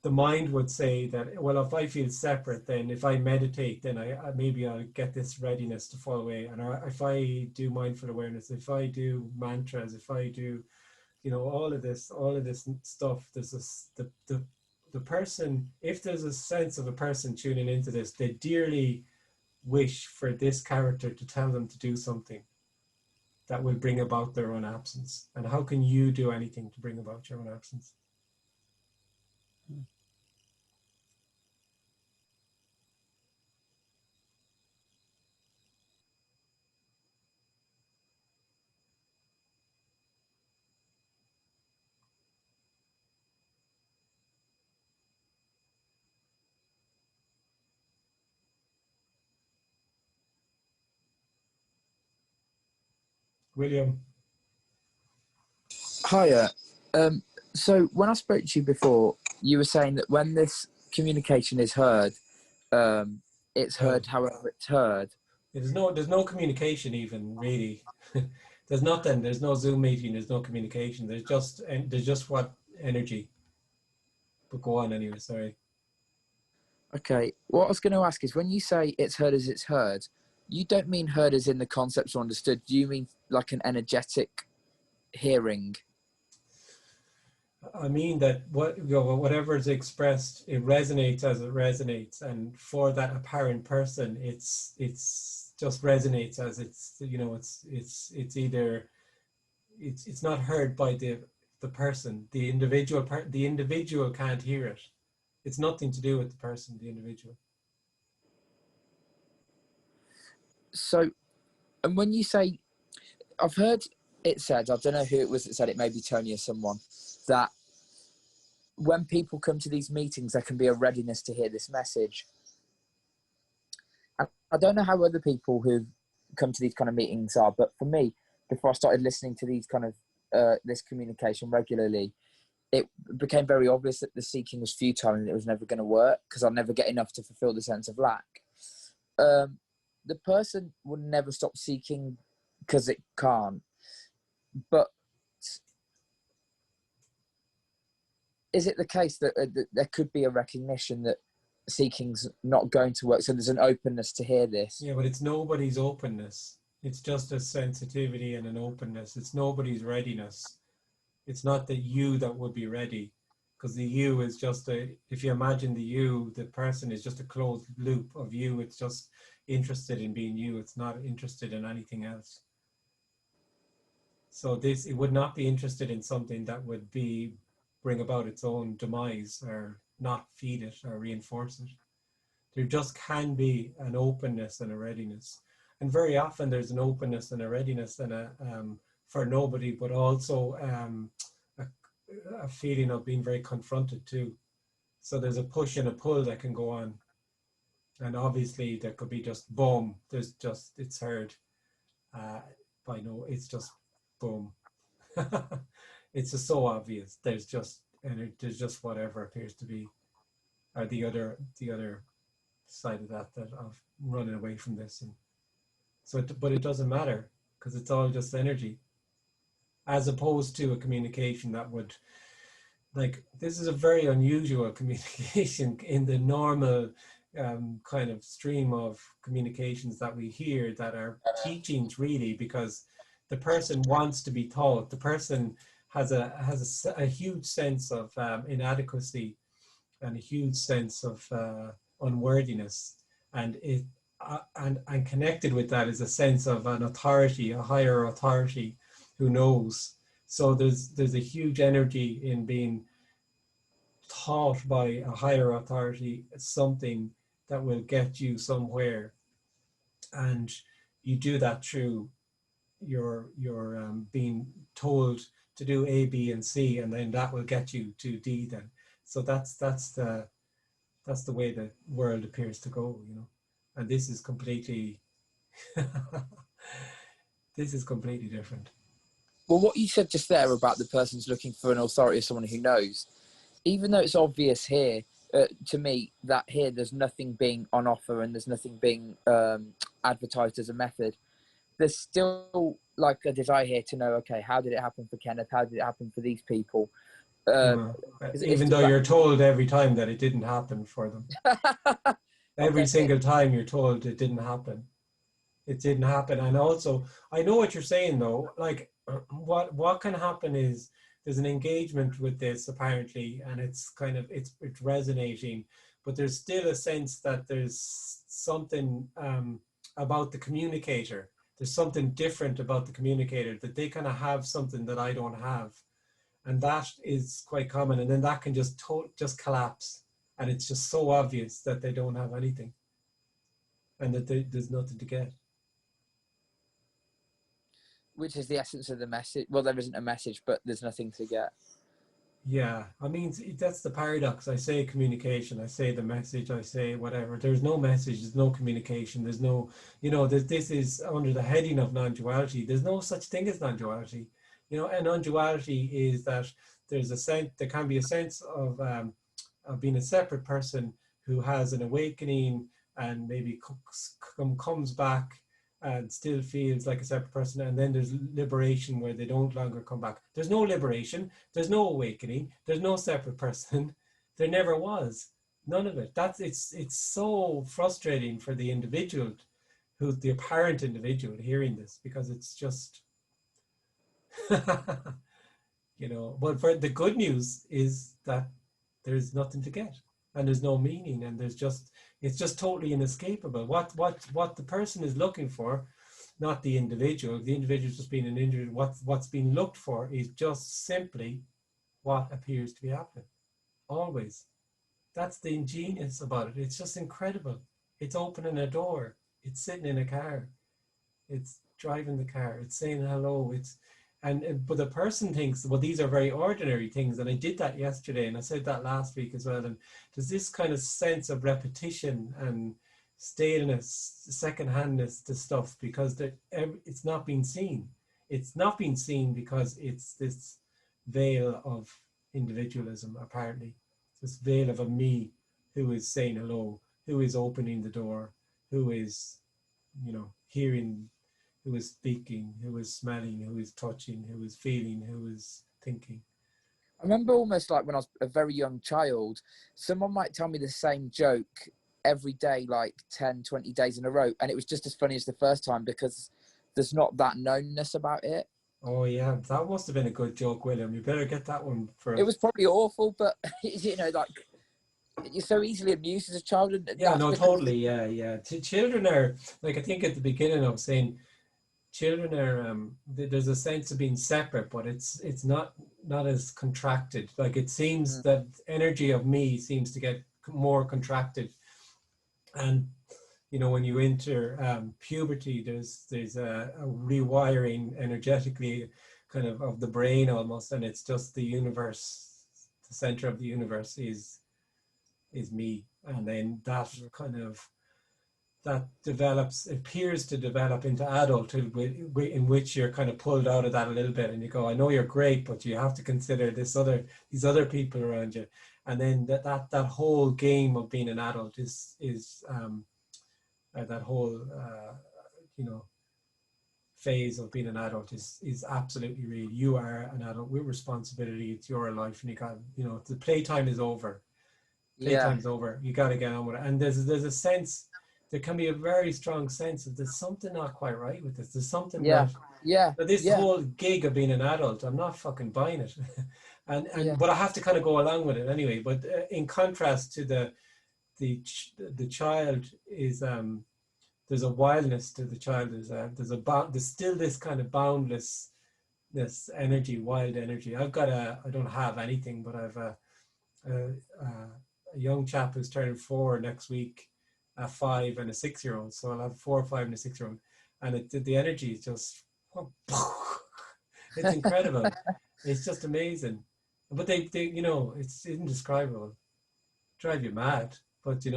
the mind would say that, well, if I feel separate, then if I meditate, then maybe I'll get this readiness to fall away. And if I do mindful awareness, if I do mantras, if I do, you know, all of this stuff, there's this, the person, if there's a sense of a person tuning into this, they dearly wish for this character to tell them to do something that will bring about their own absence. And how can you do anything to bring about your own absence? William. Hiya. So when I spoke to you before, you were saying that when this communication is heard, it's heard however it's heard. There's no communication even, really. There's nothing. There's no Zoom meeting. There's no communication. There's just what energy. But go on anyway. Sorry. Okay. What I was going to ask is, when you say it's heard as it's heard, you don't mean heard as in the concepts are understood. Do you mean like an energetic hearing? I mean that whatever is expressed, it resonates as it resonates, and for that apparent person, it's just resonates as it's, you know, it's either it's not heard by the person, the individual. The individual can't hear it. It's nothing to do with the person, the individual. So, and when you say, I've heard it said, I don't know who it was that said it, maybe Tony or someone, that when people come to these meetings, there can be a readiness to hear this message. And I don't know how other people who come to these kind of meetings are, but for me, before I started listening to these kind of this communication regularly, it became very obvious that the seeking was futile and it was never going to work, because I'll never get enough to fulfill the sense of lack. The person will never stop seeking because it can't. But is it the case that, that there could be a recognition that seeking's not going to work, so there's an openness to hear this? Yeah, but it's nobody's openness. It's just a sensitivity and an openness. It's nobody's readiness. It's not the you that would be ready, because the you is just if you imagine the you, the person is just a closed loop of you. It's just interested in being you. It's not interested in anything else. So it would not be interested in something that would bring about its own demise or not feed it or reinforce it. There just can be an openness and a readiness. And very often there's an openness and a readiness and for nobody, but also a feeling of being very confronted too. So there's a push and a pull that can go on. And obviously there could be just boom, it's heard. It's just boom. It's just so obvious. There's just whatever appears to be, or the other side of that of running away from this. And so, but it doesn't matter, because it's all just energy, as opposed to a communication that would, like, this is a very unusual communication in the normal kind of stream of communications that we hear that are teachings, really, because the person wants to be taught. The person has a huge sense of inadequacy and a huge sense of unworthiness, and and connected with that is a sense of an authority, a higher authority who knows. So there's a huge energy in being taught by a higher authority something that will get you somewhere, and you do that through your being told to do A, B, and C, and then that will get you to D then. So that's the way the world appears to go, you know. And this is completely this is completely different. Well, what you said just there about the person's looking for an authority or someone who knows, even though it's obvious here, to me, that here there's nothing being on offer and there's nothing being advertised as a method, there's still like a desire here to know, okay, how did it happen for Kenneth? How did it happen for these people? know, It's even though you're told every time that it didn't happen for them. Every Okay. single time you're told it didn't happen. It didn't happen. And also, I know what you're saying though. Like, what can happen is there's an engagement with this apparently, and it's kind of it's resonating, but there's still a sense that there's something about the communicator. There's something different about the communicator, that they kind of have something that I don't have, and that is quite common. And then that can just collapse, and it's just so obvious that they don't have anything, and that there's nothing to get. Which is the essence of the message. Well, there isn't a message, but there's nothing to get. Yeah, I mean, that's the paradox. I say communication, I say the message, I say whatever. There's no message, there's no communication, there's no, this is under the heading of non-duality. There's no such thing as non-duality. And non-duality is that there's a sense, there can be a sense of being a separate person who has an awakening and maybe comes back and still feels like a separate person, and then there's liberation where they don't longer come back. There's no liberation, there's no awakening, there's no separate person. There never was. None of it. It's so frustrating for the individual, the apparent individual hearing this, because it's just but for the good news is that there's nothing to get, and there's no meaning, and it's just totally inescapable. What the person is looking for, not the individual. The individual is just being an individual. What's being looked for is just simply what appears to be happening. Always. That's the ingenious about it. It's just incredible. It's opening a door. It's sitting in a car. It's driving the car. It's saying hello. But the person thinks, well, these are very ordinary things. And I did that yesterday, and I said that last week as well. And there's this kind of sense of repetition and staleness, second-handness to stuff, because it's not being seen. It's not being seen because it's this veil of individualism, apparently. This veil of a me who is saying hello, who is opening the door, who is, hearing, who is speaking, who is smelling, who is touching, who is feeling, who is thinking. I remember almost like when I was a very young child, someone might tell me the same joke every day, like 10, 20 days in a row. And it was just as funny as the first time, because there's not that knownness about it. Oh yeah, that must have been a good joke, William. You better get that one for us. It was probably awful, but like, you're so easily amused as a child. And yeah, no, totally. Yeah. Children are, like, I think at the beginning I was saying, children are there's a sense of being separate, but it's not as contracted. Like, it seems that energy of me seems to get more contracted, and when you enter puberty, there's a rewiring energetically kind of the brain almost, and it's just the universe, the center of the universe is me. And then that kind of that appears to develop into adulthood, in which you're kind of pulled out of that a little bit, and you go, I know you're great, but you have to consider these other people around you. And then that whole game of being an adult is that whole phase of being an adult is absolutely real. You are an adult with responsibility. It's your life, and you got, the playtime is over. Playtime's over. You got to get on with it. And there's a sense, there can be a very strong sense of there's something not quite right with this. There's something this whole gig of being an adult, I'm not fucking buying it. But I have to kind of go along with it anyway. But in contrast to the child is there's a wildness to the child. There's still this kind of boundlessness energy, wild energy. I don't have anything, but I've a young chap who's turning 4 next week, a 5 and a 6-year-old. So I'll have 4, 5 and a 6-year-old, and the energy is just it's incredible. It's just amazing. But they it's indescribable. Drive you mad. But you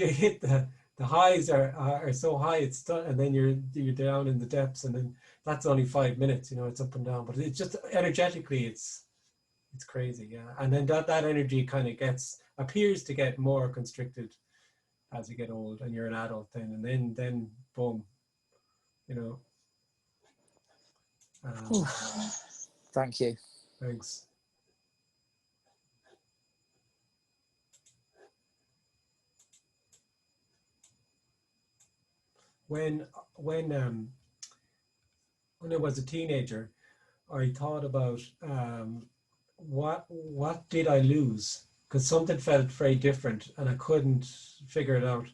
hit the highs are so high, it's and then you're down in the depths, and then that's only 5 minutes. It's up and down, but it's just energetically it's crazy. Yeah. And then that energy kind of appears to get more constricted as you get old, and you're an adult then, and then boom, Thank you. Thanks. When when when I was a teenager, I thought about what did I lose? Because something felt very different, and I couldn't figure it out.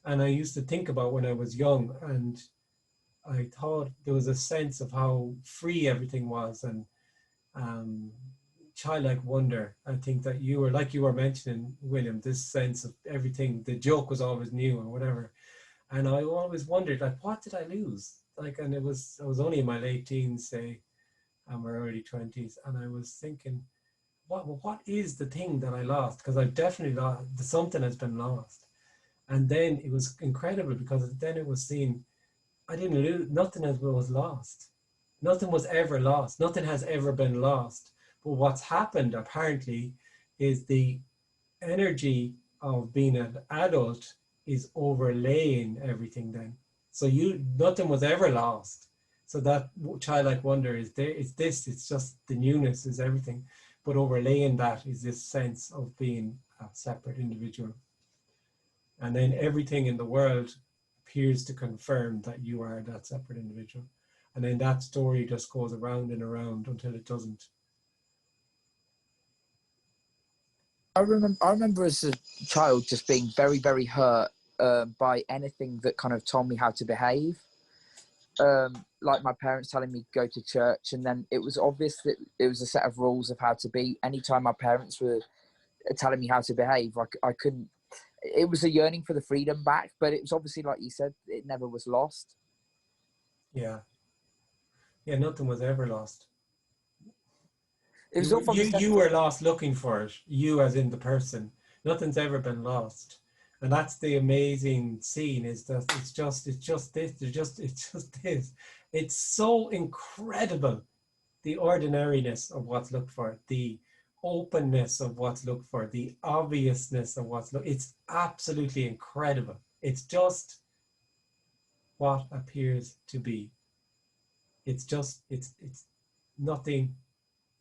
And I used to think about when I was young, and I thought there was a sense of how free everything was, and um, childlike wonder. I think that you were, like you were mentioning, William, this sense of everything. The joke was always new or whatever, and I always wondered, like, what did I lose? Like, and I was only in my late teens, say, and my early 20s, and I was thinking, what is the thing that I lost? Because I've definitely lost, something has been lost. And then it was incredible, because then it was seen, I didn't lose, nothing was lost. Nothing was ever lost. Nothing has ever been lost. But what's happened apparently is the energy of being an adult is overlaying everything then. So nothing was ever lost. So that childlike wonder is there. It's just the newness is everything. But overlaying that is this sense of being a separate individual. And then everything in the world appears to confirm that you are that separate individual. And then that story just goes around and around until it doesn't. I remember as a child just being very, very hurt by anything that kind of told me how to behave. Like my parents telling me to go to church, and then it was obvious that it was a set of rules of how to be. Anytime my parents were telling me how to behave, I couldn't. It was a yearning for the freedom back, but it was obviously, like you said, it never was lost. Yeah. Yeah, nothing was ever lost. It was all from You were lost looking for it. You as in the person. Nothing's ever been lost. And that's the amazing scene, is that it's just this, it's just this. It's so incredible, the ordinariness of what's looked for, the openness of what's looked for, the obviousness of what's looked. It's absolutely incredible. It's just what appears to be. It's just it's nothing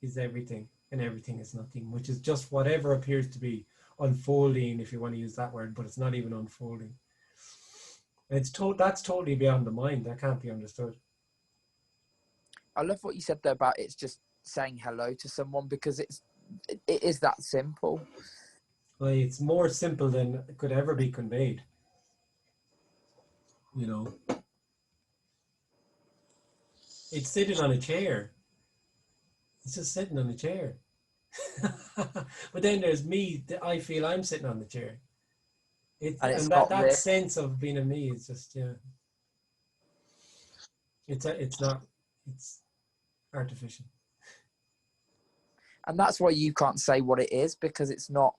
is everything, and everything is nothing, which is just whatever appears to be unfolding, if you want to use that word, but it's not even unfolding. That's totally beyond the mind. That can't be understood. I love what you said there about it's just saying hello to someone, because it is that simple. Well, it's more simple than could ever be conveyed. You know, it's sitting on a chair. It's just sitting on a chair. But then there's me. I feel I'm sitting on the chair. And that sense of being a me is just, yeah. It's not. It's artificial. And that's why you can't say what it is, because it's not.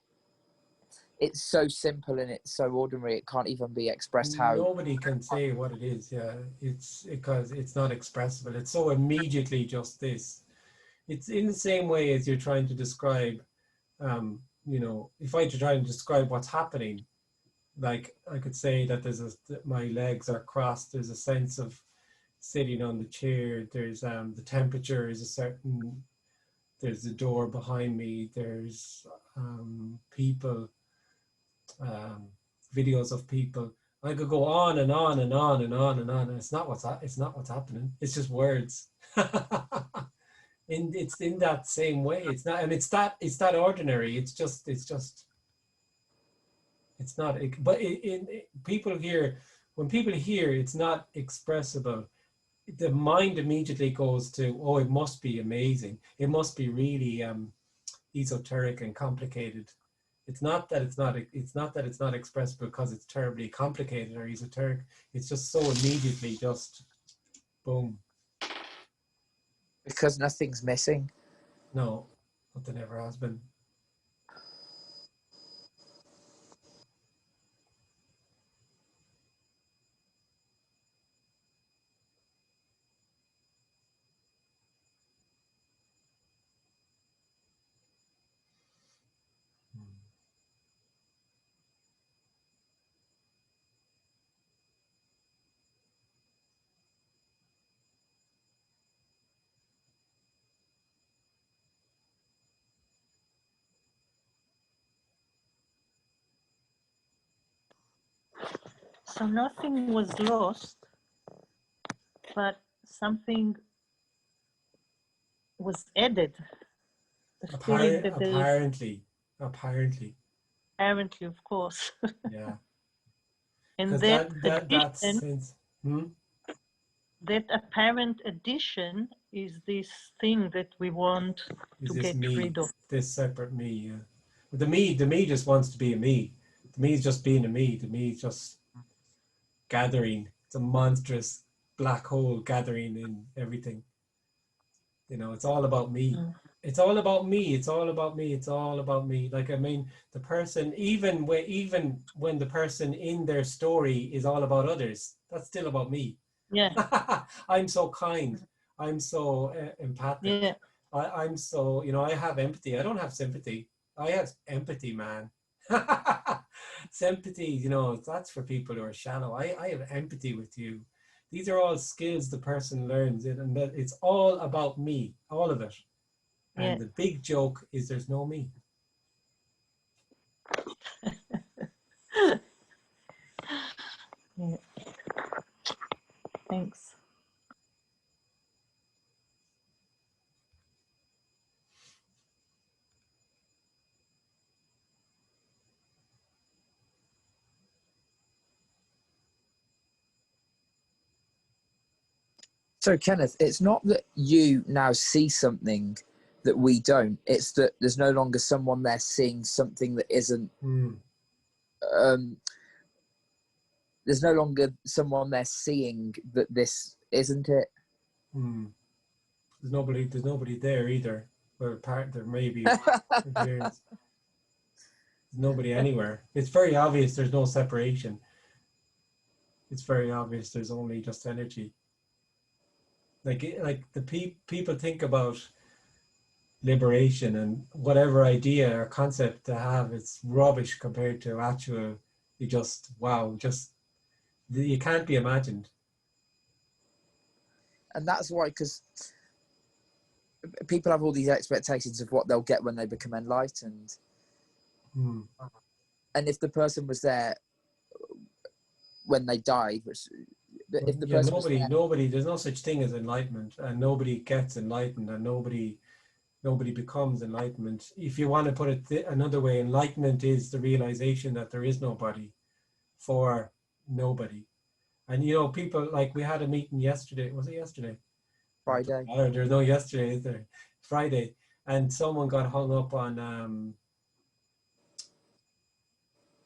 It's so simple and it's so ordinary. It can't even be expressed how. Nobody can say what it is. Yeah, it's because it's not expressible. It's so immediately just this. It's in the same way as you're trying to describe. If I try to describe what's happening, like I could say that my legs are crossed. There's a sense of sitting on the chair. There's the temperature is a certain. There's the door behind me. There's people. Videos of people. I could go on and on and on and on and on, and it's not what's happening. It's just words. It's in that same way. It's not, and it's that ordinary. It's not. But people hear, when people hear, it's not expressible. The mind immediately goes to, oh, it must be amazing. It must be really esoteric and complicated. It's not that it's not expressed because it's terribly complicated or esoteric. It's just so immediately just boom. Because nothing's missing. No, nothing ever has been. So nothing was lost, but something was added. The feeling that there is, apparently, apparently, of course. yeah. And 'Cause that that's addition, since, that apparent addition is this thing that we want is to this get me, rid of. this separate me, yeah. But the me just wants to be a me. The me is just being a me. The me is just gathering. It's a monstrous black hole gathering in everything. You know, it's all about me. Mm. It's all about me. It's all about me. It's all about me. Like, I mean, the person, even when the person in their story is all about others, that's still about me. Yeah, I'm so kind. I'm so empathic. yeah, I'm so, you know, I have empathy. I don't have sympathy. I have empathy, man. Sympathy, you know, that's for people who are shallow. I have empathy with you. These are all skills the person learns, and that it's all about me, all of it. yeah. And the big joke is there's no me. Yeah. Thanks. So, Kenneth, it's not that you now see something that we don't. It's that there's no longer someone there seeing something that isn't. There's no longer someone there seeing that this isn't it. There's nobody there either. Well, apart there maybe there's nobody anywhere. It's very obvious there's no separation. It's very obvious there's only just energy. Like the people think about liberation and whatever idea or concept they have, it's rubbish compared to actual. You just you can't be imagined. And that's why, because people have all these expectations of what they'll get when they become enlightened. And if the person was there when they died, which if the person nobody, there's no such thing as enlightenment, and nobody gets enlightened, and nobody becomes enlightenment. If you want to put it another way, enlightenment is the realization that there is nobody for nobody. And you know, people, like, we had a meeting yesterday. Was it yesterday? Friday. There's no yesterday, is there? Friday. And someone got hung up on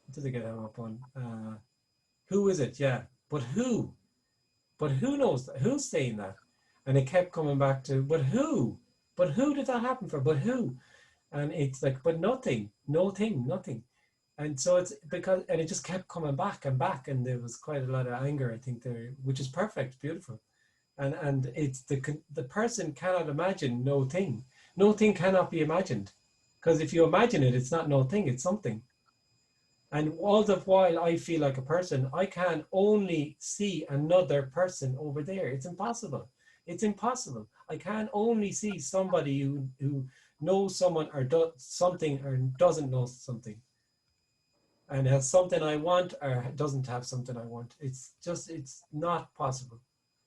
what did they get hung up on? Who is it? Yeah. But who knows? Who's saying that? And it kept coming back to, but who did that happen for? But who? And it's like, but nothing. And so it's because, and it just kept coming back and back, and there was quite a lot of anger, I think, there, which is perfect, beautiful. And it's the person cannot imagine no thing. No thing cannot be imagined, because if you imagine it, it's not no thing, it's something. And all the while I feel like a person, I can only see another person over there. It's impossible. It's impossible. I can only see somebody who knows someone or does something or doesn't know something, and has something I want or doesn't have something I want. It's not possible.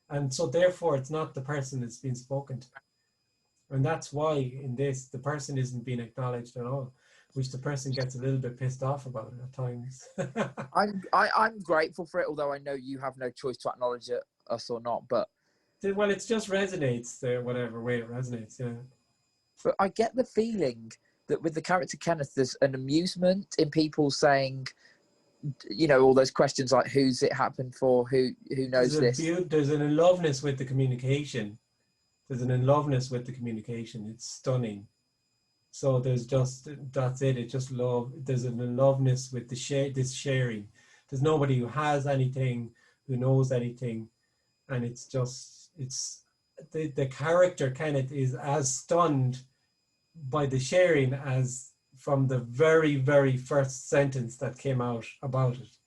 And so therefore it's not the person that's being spoken to. And that's why in this, the person isn't being acknowledged at all, which the person gets a little bit pissed off about at times. I'm grateful for it, although I know you have no choice to acknowledge it, us or not. But well, it just resonates there, whatever way it resonates, yeah. But I get the feeling that with the character Kenneth, there's an amusement in people saying, you know, all those questions like, who's it happened for? Who knows this? There's an in-loveness with the communication. There's an in-loveness with the communication. It's stunning. So there's just, that's it. It's just love. There's an in-loveness with this sharing. There's nobody who has anything, who knows anything. And it's just, the character Kenneth is as stunned by the sharing as from the very, very first sentence that came out about it.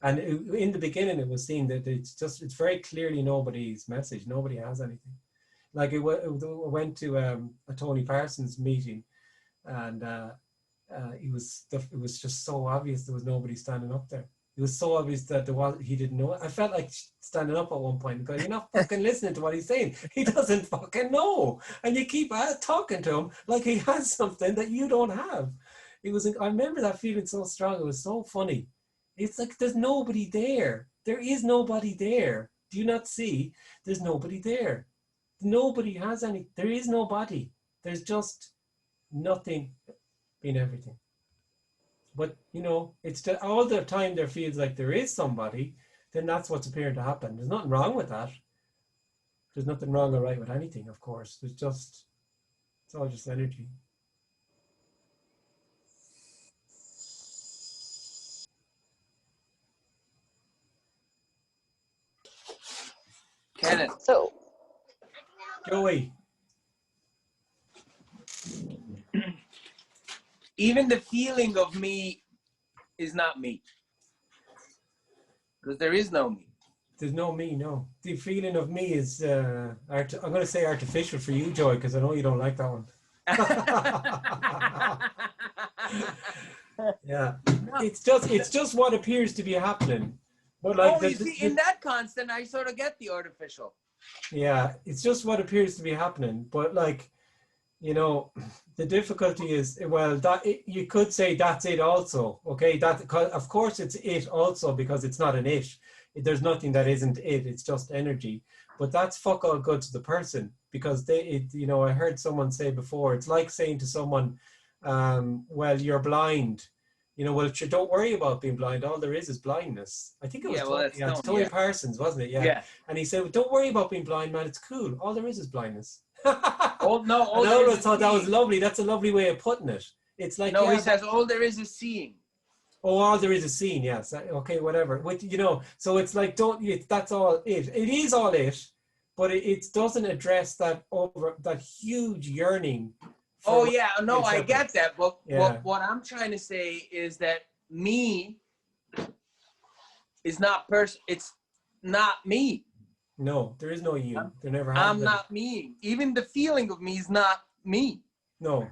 And in the beginning, it was seen that it's very clearly nobody's message. Nobody has anything. Like it went to a Tony Parsons meeting, and it was just so obvious there was nobody standing up there. It was so obvious that he didn't know it. I felt like standing up at one point and going, you're not fucking listening to what he's saying. He doesn't fucking know. And you keep talking to him like he has something that you don't have. I remember that feeling so strong. It was so funny. It's like there's nobody there. There is nobody there. Do you not see? There's nobody there. Nobody has any. There is nobody. There's just nothing being everything. But, you know, it's all the time there feels like there is somebody, then that's what's appearing to happen. There's nothing wrong with that. There's nothing wrong or right with anything, of course. It's all just energy. Kenneth. So, Joey. Even the feeling of me is not me. Because there is no me. There's no me, no. The feeling of me is, I'm going to say artificial for you, Joey, because I know you don't like that one. Yeah. It's just what appears to be happening. But like you see, in that constant, I sort of get the artificial. Yeah, it's just what appears to be happening. But like, you know, the difficulty is, well, you could say that's it also. Okay, of course it's it also, because it's not an it. There's nothing that isn't it. It's just energy. But that's fuck all good to the person, because you know, I heard someone say before, it's like saying to someone, well, you're blind. You know, well, don't worry about being blind. All there is blindness. I think it was Tony Parsons, wasn't it? Yeah. And he said, well, don't worry about being blind, man. It's cool. All there is blindness. I always thought that was lovely. That's a lovely way of putting it. It's like, he says, all there is seeing. Oh, all there is seeing. Yes. Okay, whatever. You know, so it's like, that's all it. It is all it, but it doesn't address that huge yearning. Oh yeah, no, I get that. But what I'm trying to say is that me is not it's not me. No, there is no you. There never has been. I'm not me. Even the feeling of me is not me. No,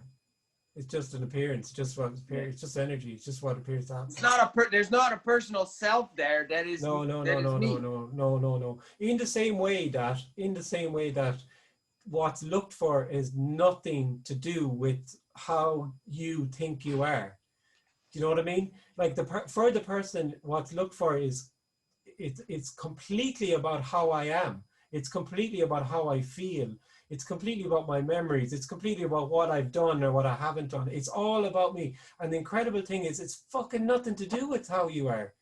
it's just an appearance. Just what appears. It's just energy. It's just what appears to happen. It's not there's not a personal self there that is. No. In the same way that what's looked for is nothing to do with how you think you are. Do you know what I mean? Like for the person, what's looked for is it's completely about how I am. It's completely about how I feel. It's completely about my memories. It's completely about what I've done or what I haven't done. It's all about me. And the incredible thing is, it's fucking nothing to do with how you are.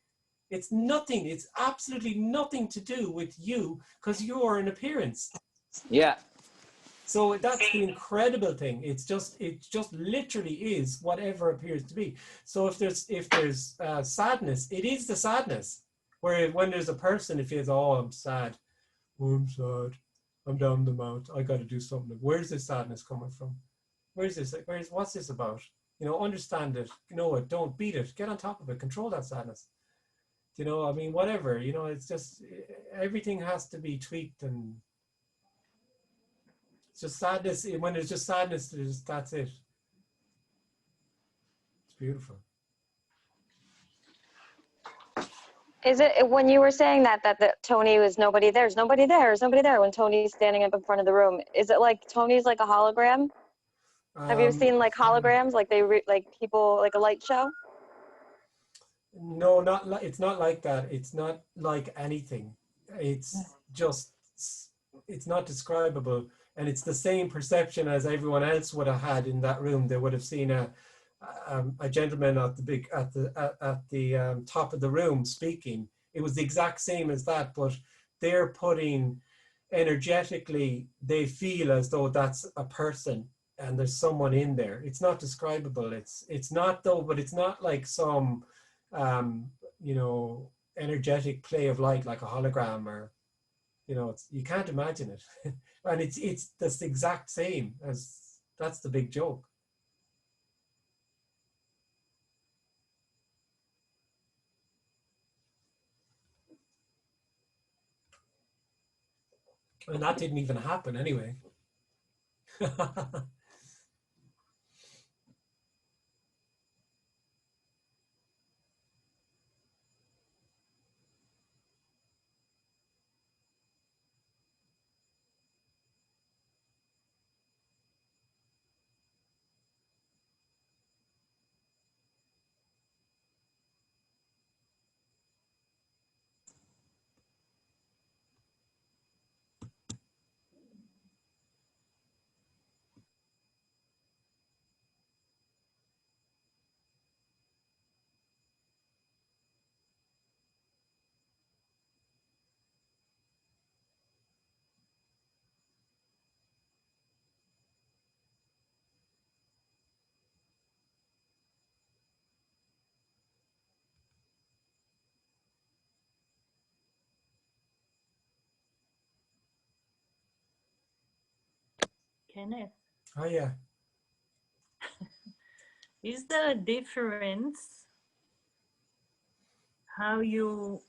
It's nothing. It's absolutely nothing to do with you, because you're an appearance. Yeah. So that's the incredible thing. It just literally is whatever appears to be. So if there's sadness, it is the sadness. Where when there's a person, it feels, oh, I'm sad. Oh, I'm sad. I'm down the mount. I got to do something. Where's this sadness coming from? What's this about? You know, understand it. Know it. Don't beat it. Get on top of it. Control that sadness. You know, I mean, whatever. You know, it's just everything has to be tweaked, and it's just sadness. When there's just sadness, that's it. It's beautiful. is it when you were saying that Tony was nobody there? There's nobody there. There's nobody there when Tony's standing up in front of the room. Is it like Tony's like a hologram? Have you seen like holograms, like like people, like a light show? No, it's not like that. It's not like anything. It's just, it's not describable, and it's the same perception as everyone else would have had in that room. They would have seen a gentleman at the top of the room speaking. It was the exact same as that, but they're putting energetically, they feel as though that's a person and there's someone in there. It's not describable. It's not though, but it's not like some you know, energetic play of light like a hologram, or you know, you can't imagine it. And it's the exact same as, that's the big joke. And that didn't even happen anyway. Kenneth, Oh yeah. is there a difference how you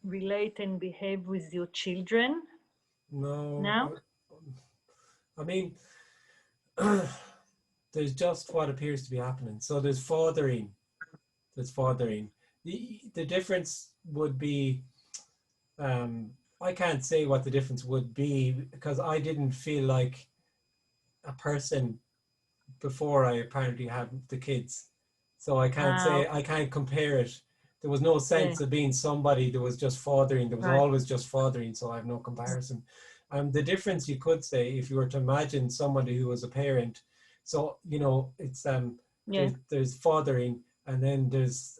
relate and behave with your children No. now? I mean, there's just what appears to be happening. So there's fathering. There's fathering. The difference would be, I can't say what the difference would be because I didn't feel like a person before I apparently had the kids. So I can't say, I can't compare it. There was no sense of being somebody that was just fathering. There was always just fathering, so I have no comparison. The difference you could say, if you were to imagine somebody who was a parent, so, you know, it's, there's fathering, and then there's,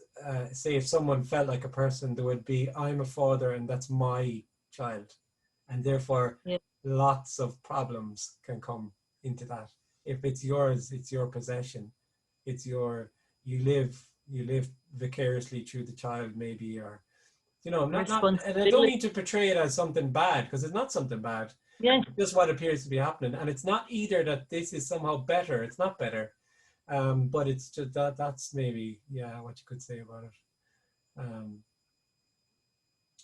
say if someone felt like a person, there would be, I'm a father and that's my child. And therefore, lots of problems can come into that. If it's yours, it's your possession. It's your, you live vicariously through the child, maybe, or, you know, not, and I don't mean to portray it as something bad, because it's not something bad. Yeah. It's just what appears to be happening. And it's not either that this is somehow better. It's not better. But it's just that's maybe, yeah, what you could say about it.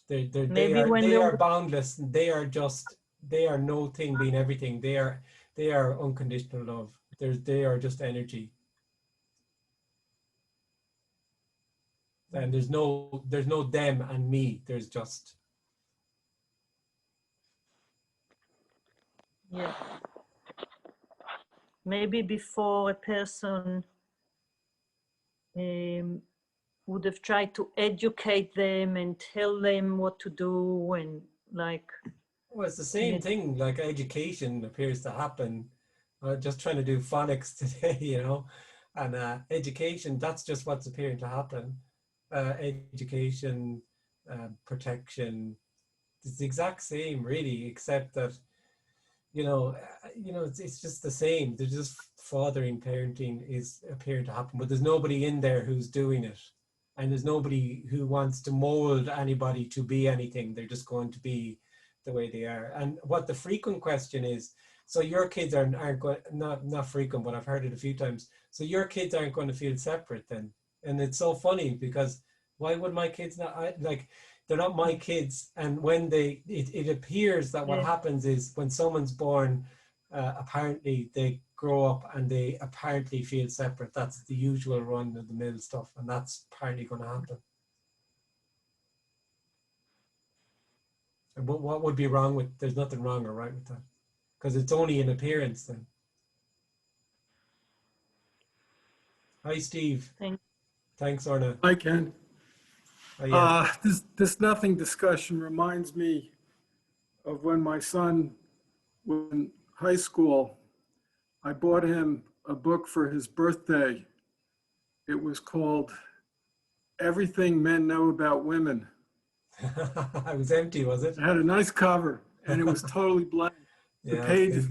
They are boundless. They are no thing being everything. They are unconditional love. They are just energy. And there's no them and me. There's just. Yeah. Maybe before a person would have tried to educate them and tell them what to do, and like. Well, it's the same thing. Like education appears to happen. Just trying to do phonics today, you know, and education. That's just what's appearing to happen. Education, protection. It's the exact same, really, except that, you know, it's just the same. There's just fathering, parenting is appearing to happen, but there's nobody in there who's doing it, and there's nobody who wants to mold anybody to be anything. They're just going to be the way they are. And what the frequent question is, so your kids aren't going, not frequent, but I've heard it a few times. So your kids aren't going to feel separate then, and it's so funny because why would my kids not? Like, they're not my kids. And when it appears that what happens is when someone's born, apparently they grow up and they apparently feel separate. That's the usual run of the mill stuff, and that's apparently going to happen. And what would be wrong with? There's nothing wrong or right with that, because it's only an appearance then. Hi, Steve. Thanks, Orna. Hi, Ken. This nothing discussion reminds me of when my son was in high school. I bought him a book for his birthday. It was called Everything Men Know About Women. It was empty, was it? It had a nice cover, and it was totally blank. The pages,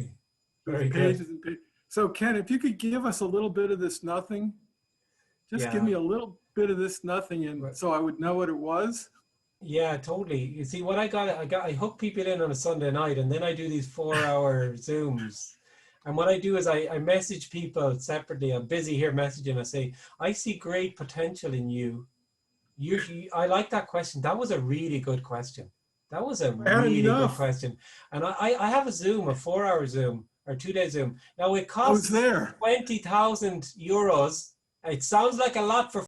pages and pages. So, Ken, if you could give us a little bit of this nothing, just give me a little bit of this nothing, and so I would know what it was. Yeah, totally. You see, what I hook people in on a Sunday night, and then I do these 4-hour Zooms. And what I do is I message people separately. I'm busy here messaging. I say, I see great potential in you. I like that question. That was a really good question. That was a really good question. And I have a Zoom, a 4-hour Zoom or 2-day Zoom. Now it costs 20,000 euros. It sounds like a lot for